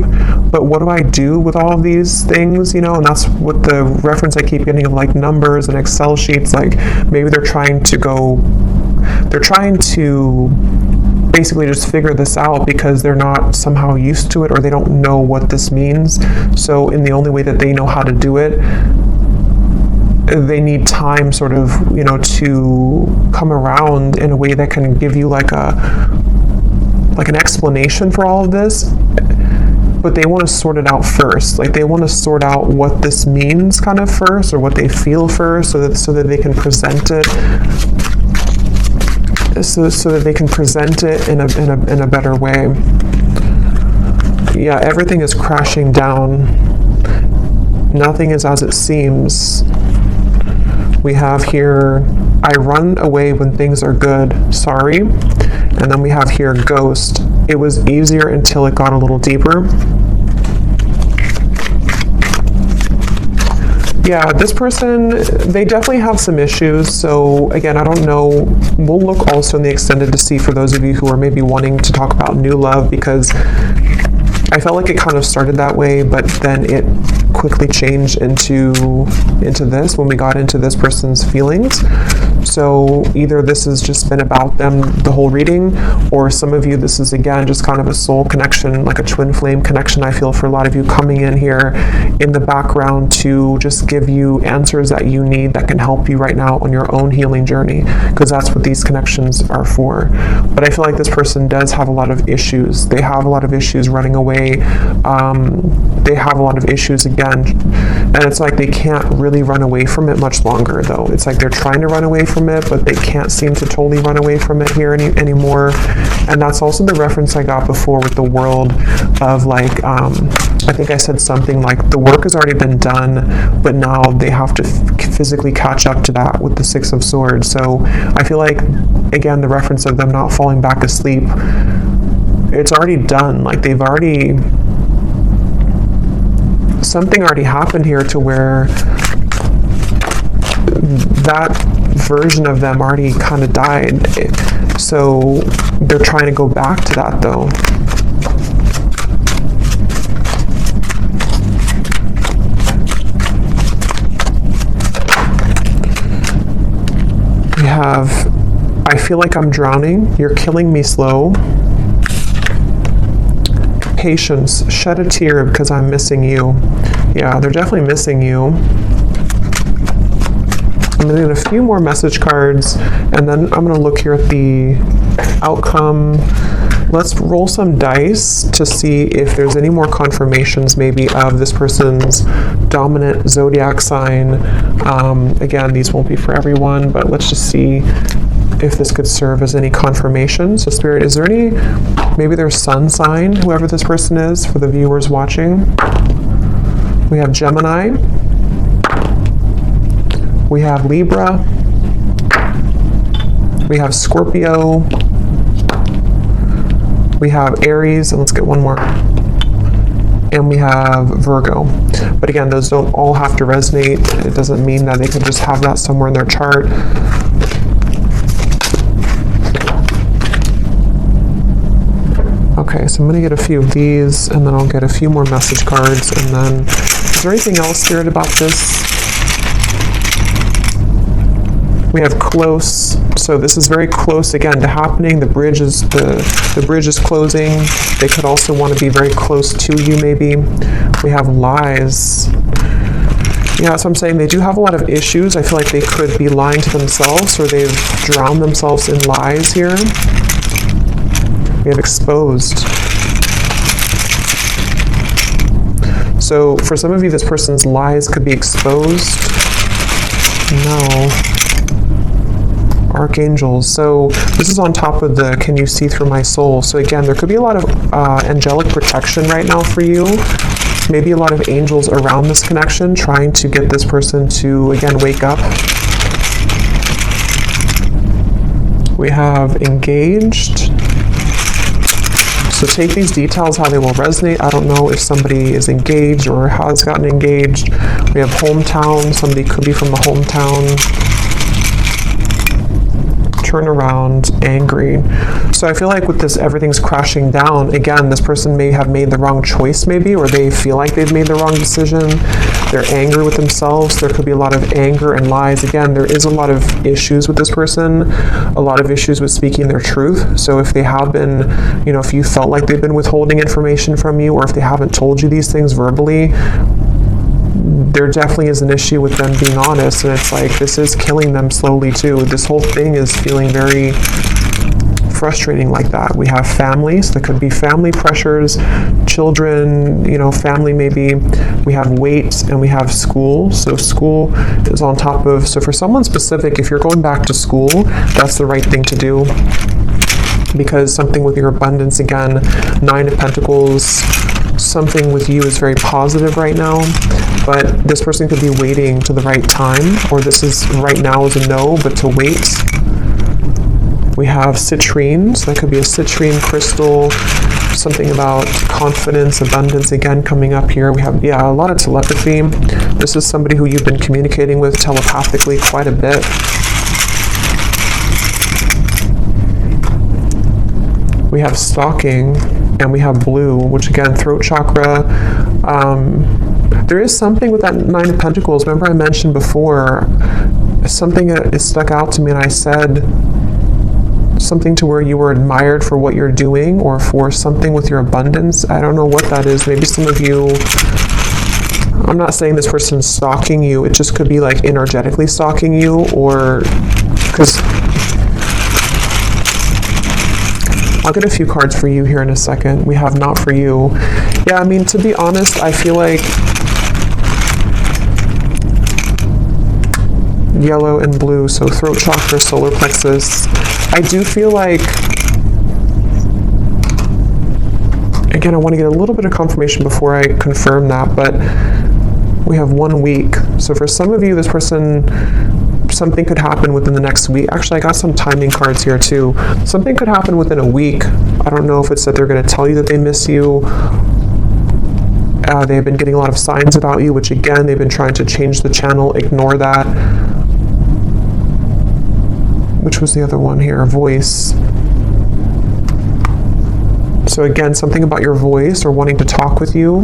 But what do I do with all of these things, you know? And that's what the reference I keep getting of like numbers and Excel sheets, like maybe they're trying to basically just figure this out because they're not somehow used to it, or they don't know what this means. So in the only way that they know how to do it, they need time sort of, you know, to come around in a way that can give you like an explanation for all of this. But they want to sort it out first. Like they want to sort out what this means kind of first, or what they feel first, so that they can present it. So that they can present it in a better way. Yeah, everything is crashing down. Nothing is as it seems. We have here, I run away when things are good, sorry. And then we have here, ghost. It was easier until it got a little deeper. Yeah, this person, they definitely have some issues. So again, I don't know. We'll look also in the extended to see for those of you who are maybe wanting to talk about new love, because I felt like it kind of started that way, but then it quickly changed into this when we got into this person's feelings. So either this has just been about them the whole reading, or some of you, this is again just kind of a soul connection, like a twin flame connection. I feel for a lot of you coming in here in the background to just give you answers that you need that can help you right now on your own healing journey, because that's what these connections are for. But I feel like this person does have a lot of issues. They have a lot of issues running away. They have a lot of issues again, and it's like they can't really run away from it much longer though. It's like they're trying to run away from it, but they can't seem to totally run away from it here anymore. And that's also the reference I got before with the world of like, I think I said something like the work has already been done, but now they have to physically catch up to that with the Six of Swords. So I feel like, again, the reference of them not falling back asleep, it's already done. Like they've already, something already happened here to where that version of them already kind of died. So they're trying to go back to that though. We have, I feel like I'm drowning. You're killing me slow. Patience, shed a tear because I'm missing you. Yeah, they're definitely missing you. I'm going to get a few more message cards, and then I'm going to look here at the outcome. Let's roll some dice to see if there's any more confirmations maybe of this person's dominant zodiac sign. Again, these won't be for everyone, but let's just see if this could serve as any confirmation. So Spirit, is there any, maybe their sun sign, whoever this person is, for the viewers watching? We have Gemini. We have Libra. We have Scorpio. We have Aries, and let's get one more. And we have Virgo. But again, those don't all have to resonate. It doesn't mean that they could just have that somewhere in their chart. Okay, so I'm going to get a few of these, and then I'll get a few more message cards, and then, is there anything else, Spirit, about this? We have close, so this is very close again to happening. The bridge is closing. They could also want to be very close to you, maybe. We have lies. Yeah, that's what I'm saying. They do have a lot of issues. I feel like they could be lying to themselves, or they've drowned themselves in lies here. We have exposed. So for some of you, this person's lies could be exposed. No. Archangels. So this is on top of the can you see through my soul. So again, there could be a lot of angelic protection right now for you. Maybe a lot of angels around this connection trying to get this person to, again, wake up. We have engaged. So take these details how they will resonate. I don't know if somebody is engaged or has gotten engaged. We have hometown. Somebody could be from the hometown. Turn around, angry. So I feel like with this, everything's crashing down. Again, this person may have made the wrong choice maybe, or they feel like they've made the wrong decision. They're angry with themselves. There could be a lot of anger and lies. Again, there is a lot of issues with this person, a lot of issues with speaking their truth. So if they have been, if you felt like they've been withholding information from you, or if they haven't told you these things verbally, there definitely is an issue with them being honest, and it's like this is killing them slowly too. This whole thing is feeling very frustrating like that. We have families. So there could be family pressures, children, family maybe. We have weight, and we have school. So school is on top of, so for someone specific, if you're going back to school, that's the right thing to do. Because something with your abundance, again, 9 of Pentacles, something with you is very positive right now, but this person could be waiting to the right time, or this is right now is a no, but to wait. We have citrine, so that could be a citrine crystal, something about confidence, abundance, again, coming up here. We have, a lot of telepathy. This is somebody who you've been communicating with telepathically quite a bit. We have stalking, and we have blue, which again, throat chakra. There is something with that 9 of Pentacles. Remember I mentioned before, something that stuck out to me, and I said something to where you were admired for what you're doing, or for something with your abundance. I don't know what that is. Maybe some of you, I'm not saying this person's stalking you. It just could be like energetically stalking you, or because I'll get a few cards for you here in a second. We have not for you. Yeah, I mean, to be honest, I feel like yellow and blue, so throat chakra, solar plexus. I do feel like, again, I want to get a little bit of confirmation before I confirm that, but we have 1 week. So for some of you, this person, something could happen within the next week. Actually, I got some timing cards here too. Something could happen within a week. I don't know if it's that they're going to tell you that they miss you. They've been getting a lot of signs about you, which again, they've been trying to change the channel. Ignore that. Which was the other one here? Voice. So again, something about your voice, or wanting to talk with you.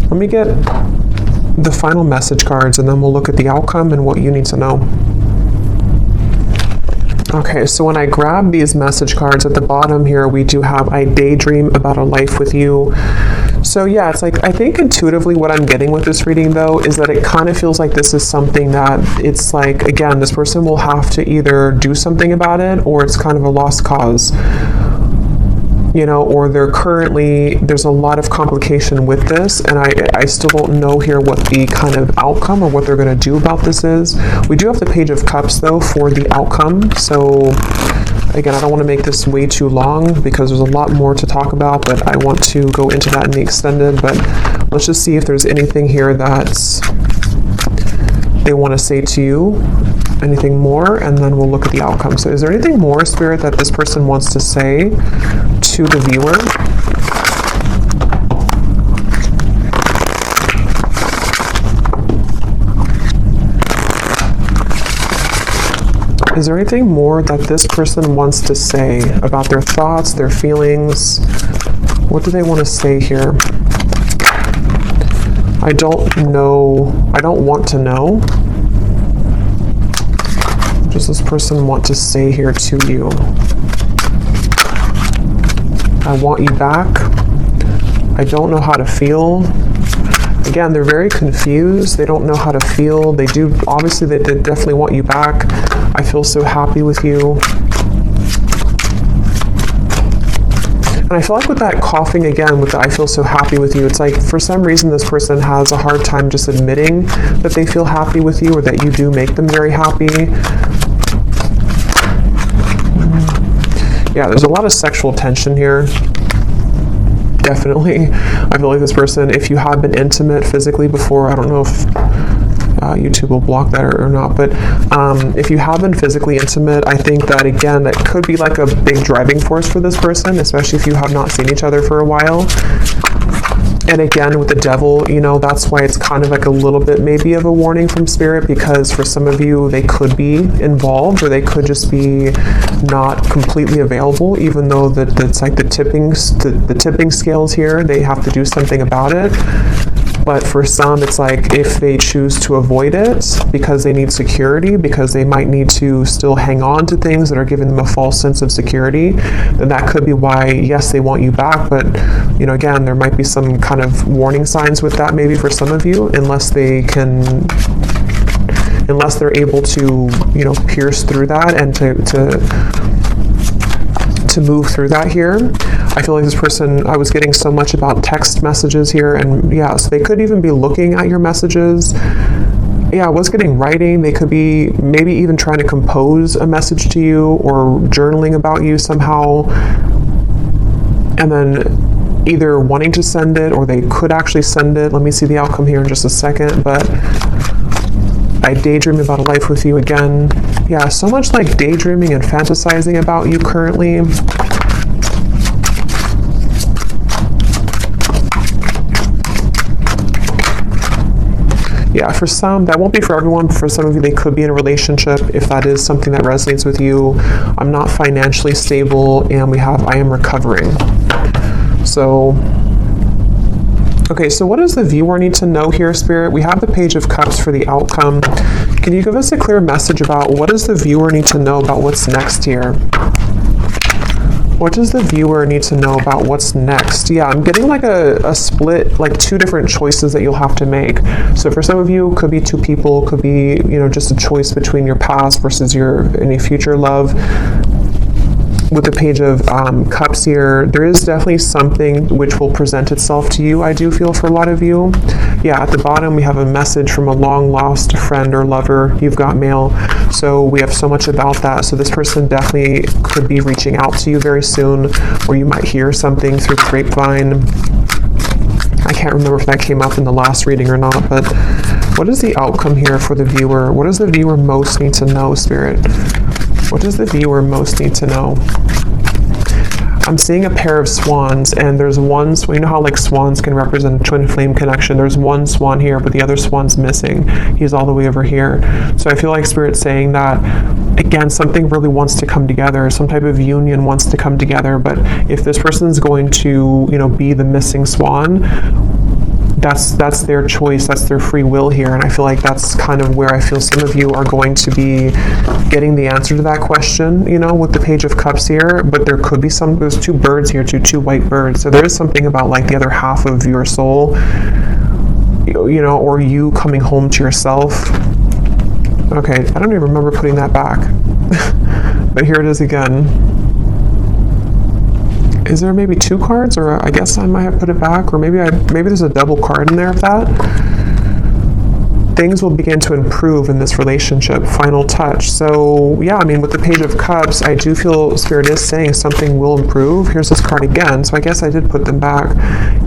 Let me get the final message cards, and then we'll look at the outcome and what you need to know. Okay, so when I grab these message cards at the bottom here, we do have, I daydream about a life with you. So yeah, it's like, I think intuitively what I'm getting with this reading though, is that it kind of feels like this is something that it's like, again, this person will have to either do something about it, or it's kind of a lost cause. Or there's a lot of complication with this, and I still don't know here what the kind of outcome or what they're going to do about this is. We do have the Page of Cups, though, for the outcome. So, again, I don't want to make this way too long because there's a lot more to talk about, but I want to go into that in the extended. But let's just see if there's anything here that they want to say to you, anything more, and then we'll look at the outcome. So is there anything more, Spirit, that this person wants to say to the viewer? Is there anything more that this person wants to say about their thoughts, their feelings? What do they want to say here? I don't know. I don't want to know. What does this person want to say here to you? I want you back. I don't know how to feel. Again, they're very confused. They don't know how to feel. They do, obviously, they definitely want you back. I feel so happy with you. And I feel like with that coughing again, with the I feel so happy with you, it's like for some reason this person has a hard time just admitting that they feel happy with you or that you do make them very happy. Yeah, there's a lot of sexual tension here. Definitely. I feel like this person, if you have been intimate physically before, I don't know if YouTube will block that or not, but if you have been physically intimate, I think that again, that could be like a big driving force for this person, especially if you have not seen each other for a while. And again, with the devil, you know, that's why it's kind of like a little bit maybe of a warning from spirit, because for some of you, they could be involved or they could just be not completely available, even though it's like the tipping scales here, they have to do something about it. But for some, it's like if they choose to avoid it because they need security, because they might need to still hang on to things that are giving them a false sense of security, then that could be why, yes, they want you back. But, you know, again, there might be some kind of warning signs with that maybe for some of you, unless they're able to, you know, pierce through that and to move through that here. I feel like this person, I was getting so much about text messages here, and yeah, so they could even be looking at your messages. Yeah, I was getting writing. They could be maybe even trying to compose a message to you or journaling about you somehow, and then either wanting to send it or they could actually send it. Let me see the outcome here in just a second, but I daydream about a life with you again. Yeah, so much like daydreaming and fantasizing about you currently. Yeah, for some, that won't be for everyone, but for some of you, they could be in a relationship if that is something that resonates with you. I'm not financially stable, and we have I am recovering. So, okay, so what does the viewer need to know here, Spirit? We have the Page of Cups for the outcome. Can you give us a clear message about what does the viewer need to know about what's next here? What does the viewer need to know about what's next? Yeah, I'm getting like a split, like two different choices that you'll have to make. So for some of you, could be two people, could be, you know, just a choice between your past versus any future love. With the Page of Cups here, there is definitely something which will present itself to you, I do feel, for a lot of you. Yeah, at the bottom, we have a message from a long-lost friend or lover. You've got mail. So we have so much about that. So this person definitely could be reaching out to you very soon, or you might hear something through the grapevine. I can't remember if that came up in the last reading or not, but what is the outcome here for the viewer? What does the viewer most need to know, Spirit? What does the viewer most need to know? I'm seeing a pair of swans, and there's one, you know how like swans can represent a twin flame connection. There's one swan here, but the other swan's missing. He's all the way over here. So I feel like Spirit's saying that, again, something really wants to come together. Some type of union wants to come together. But if this person's going to, you know, be the missing swan, that's their choice, that's their free will here. And I feel like that's kind of where I feel some of you are going to be getting the answer to that question, you know, with the Page of Cups here. But there could be there's two birds here, two white birds. So there is something about like the other half of your soul, you know, or you coming home to yourself. Okay, I don't even remember putting that back. But here it is again. Is there maybe two cards, or I guess I might have put it back, or maybe there's a double card in there of that. Things will begin to improve in this relationship. Final touch. So yeah, I mean, with the Page of Cups, I do feel Spirit is saying something will improve. Here's this card again. So I guess I did put them back.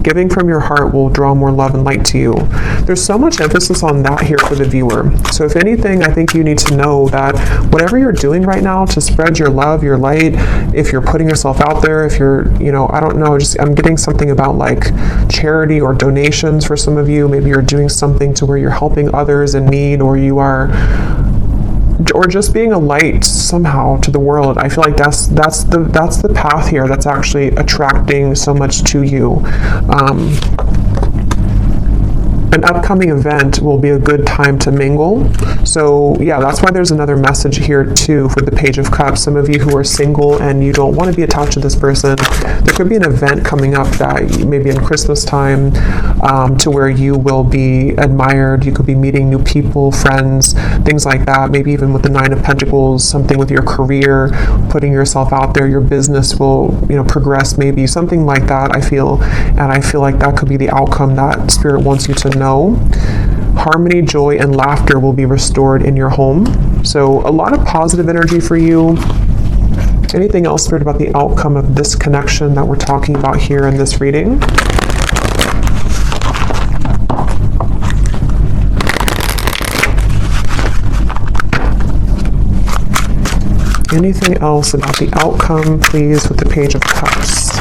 Giving from your heart will draw more love and light to you. There's so much emphasis on that here for the viewer. So if anything, I think you need to know that whatever you're doing right now to spread your love, your light, if you're putting yourself out there, if you're, you know, I don't know, just I'm getting something about like charity or donations for some of you. Maybe you're doing something to where you're helping others in need, or you are or just being a light somehow to the world. I feel like that's the path here that's actually attracting so much to you. An upcoming event will be a good time to mingle. So yeah, that's why there's another message here too for the Page of Cups. Some of you who are single and you don't want to be attached to this person, there could be an event coming up that maybe in Christmas time, to where you will be admired. You could be meeting new people, friends, things like that. Maybe even with the Nine of Pentacles, something with your career, putting yourself out there, your business will, progress, maybe something like that, I feel. And I feel like that could be the outcome that Spirit wants you to know. Harmony, joy, and laughter will be restored in your home. So a lot of positive energy for you. Anything else, Spirit, about the outcome of this connection that we're talking about here in this reading? Anything else about the outcome, please, with the Page of Cups?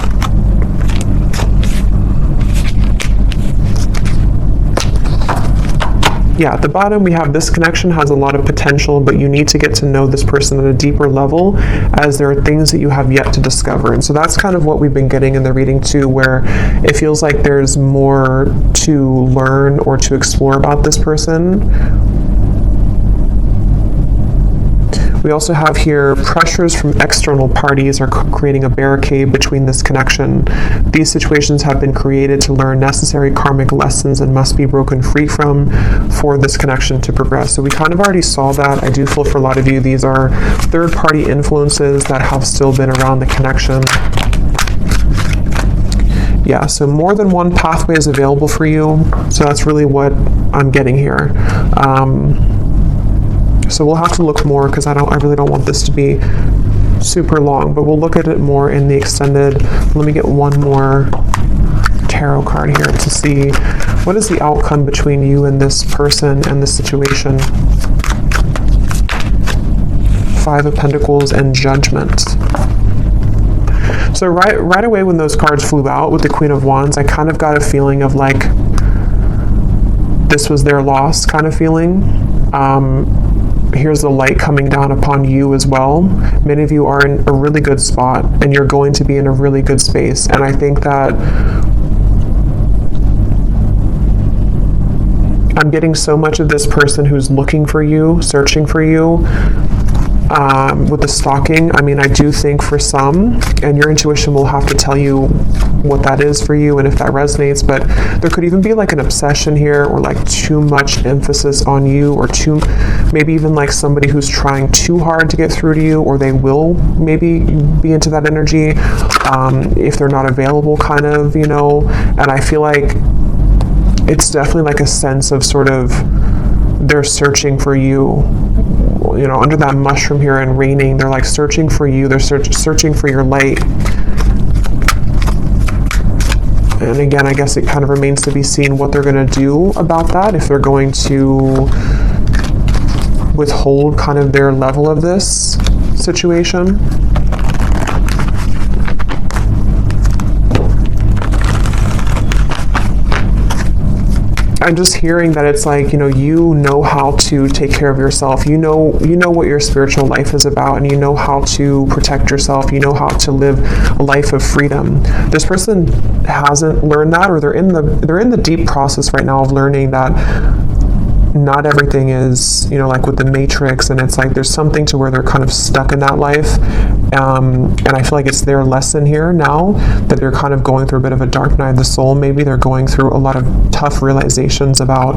Yeah, at the bottom we have this connection has a lot of potential, but you need to get to know this person at a deeper level, as there are things that you have yet to discover. And so that's kind of what we've been getting in the reading too, where it feels like there's more to learn or to explore about this person. We also have here pressures from external parties are creating a barricade between this connection. These situations have been created to learn necessary karmic lessons and must be broken free from for this connection to progress. So we kind of already saw that. I do feel for a lot of you, these are third-party influences that have still been around the connection. Yeah, so more than one pathway is available for you. So that's really what I'm getting here. So we'll have to look more, because I really don't want this to be super long, but we'll look at it more in the extended. Let me get one more tarot card here to see what is the outcome between you and this person and this situation. Five of Pentacles and Judgment. So right away when those cards flew out with the Queen of Wands, I kind of got a feeling of like this was their loss kind of feeling. Here's the light coming down upon you as well. Many of you are in a really good spot, and you're going to be in a really good space. And I think that I'm getting so much of this person who's looking for you, searching for you. With the stalking, I mean, I do think for some, and your intuition will have to tell you what that is for you and if that resonates, but there could even be like an obsession here, or like too much emphasis on you, or maybe even like somebody who's trying too hard to get through to you, or they will maybe be into that energy if they're not available, kind of, and I feel like it's definitely like a sense of sort of they're searching for you. Under that mushroom here and raining, they're like searching for you. They're searching for your light. And again, I guess it kind of remains to be seen what they're going to do about that, if they're going to withhold kind of their level of this situation. I'm just hearing that it's like, you know how to take care of yourself. You know what your spiritual life is about, and you know how to protect yourself. You know how to live a life of freedom. This person hasn't learned that, or they're in the deep process right now of learning that not everything is, like with the Matrix, and it's like there's something to where they're kind of stuck in that life. And I feel like it's their lesson here now that they're kind of going through a bit of a dark night of the soul. Maybe they're going through a lot of tough realizations about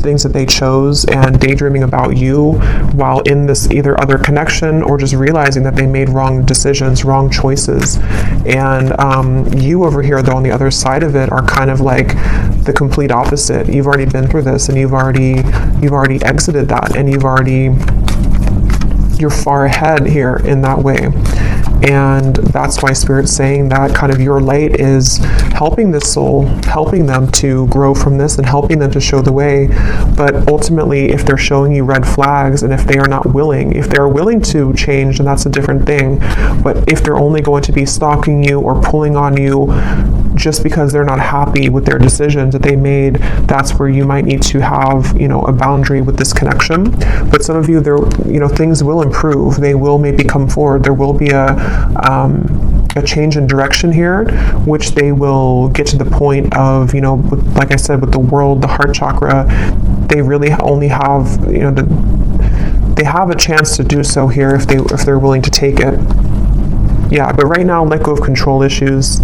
things that they chose, and daydreaming about you while in this either other connection, or just realizing that they made wrong decisions, wrong choices. And you over here, though, on the other side of it, are kind of like the complete opposite. You've already been through this, and you've already exited that, and you're far ahead here in that way. And that's why Spirit's saying that kind of your light is helping this soul, helping them to grow from this and helping them to show the way. But ultimately, if they're showing you red flags and if they are not willing, if they're willing to change, then that's a different thing. But if they're only going to be stalking you or pulling on you just because they're not happy with their decisions that they made, that's where you might need to have, a boundary with this connection. But some of you, things will improve. They will maybe come forward. There will be a change in direction here, which they will get to the point of, like I said, with the world, the heart chakra, they really only have, they have a chance to do so here if they're willing to take it. Yeah, but right now, let go of control issues.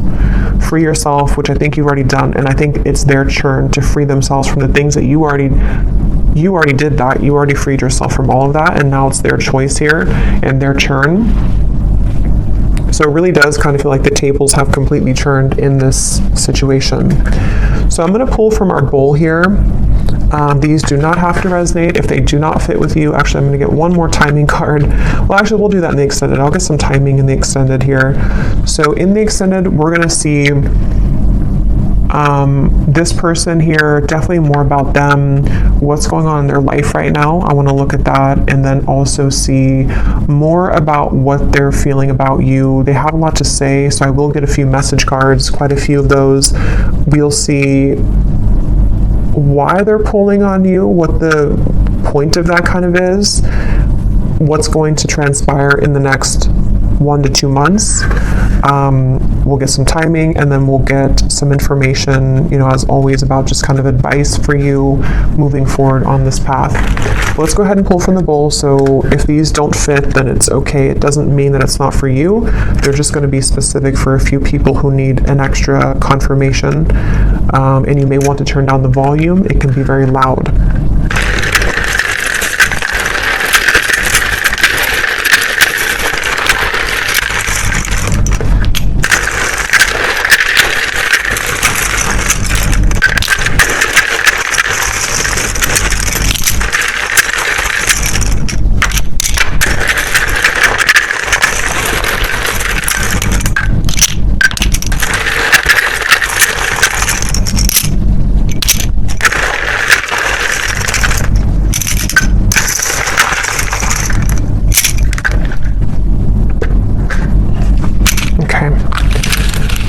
Free yourself, which I think you've already done, and I think it's their turn to free themselves from the things that you already did that. You already freed yourself from all of that, and now it's their choice here and their turn. So it really does kind of feel like the tables have completely turned in this situation. So I'm going to pull from our bowl here. These do not have to resonate if they do not fit with you. Actually, I'm going to get one more timing card. Well, actually, we'll do that in the extended. I'll get some timing in the extended here. So in the extended, we're going to see this person here, definitely more about them, what's going on in their life right now. I want to look at that and then also see more about what they're feeling about you. They have a lot to say, so I will get a few message cards, quite a few of those. We'll see why they're pulling on you, what the point of that kind of is, what's going to transpire in the next 1 to 2 months. We'll get some timing, and then we'll get some information, as always, about just kind of advice for you moving forward on this path. But let's go ahead and pull from the bowl. So if these don't fit, then it's okay. It doesn't mean that it's not for you. They're just going to be specific for a few people who need an extra confirmation. And you may want to turn down the volume. It can be very loud.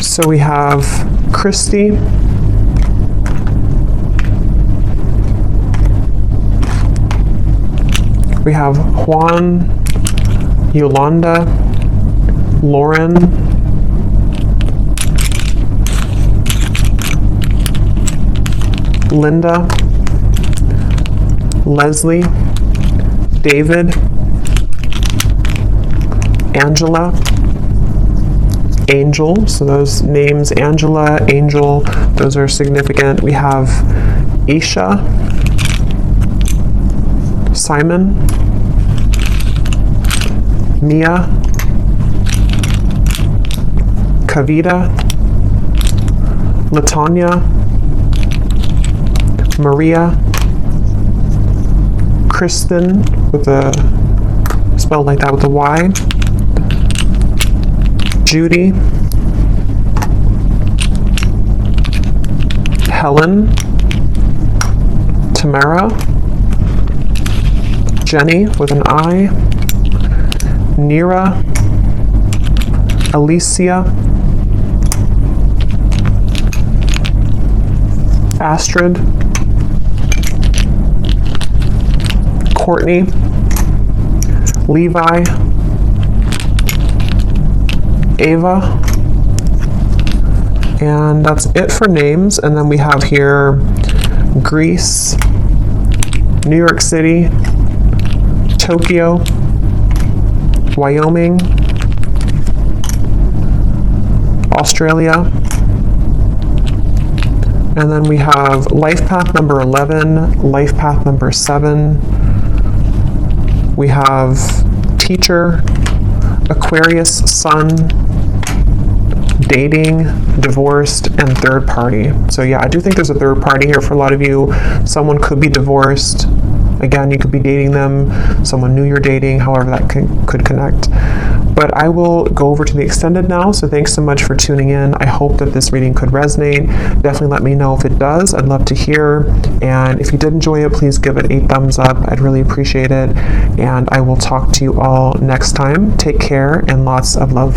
So we have Christy, we have Juan, Yolanda, Lauren, Linda, Leslie, David, Angela, Angel. So those names, Angela, Angel, those are significant. We have Isha, Simon, Mia, Kavita, Latanya, Maria, Kristen, with a spelled like that with a Y, Judy, Helen, Tamara, Jenny with an I, Nira, Alicia, Astrid, Courtney, Levi, Ava, and that's it for names. And then we have here Greece, New York City, Tokyo, Wyoming, Australia, and then we have life path number 11, life path number 7. We have teacher, Aquarius, sun, dating, divorced, and third party. So yeah, I do think there's a third party here for a lot of you. Someone could be divorced. Again, you could be dating them. Someone new you're dating, however that could connect. But I will go over to the extended now, so thanks so much for tuning in. I hope that this reading could resonate. Definitely let me know if it does. I'd love to hear. And if you did enjoy it, please give it a thumbs up. I'd really appreciate it. And I will talk to you all next time. Take care and lots of love.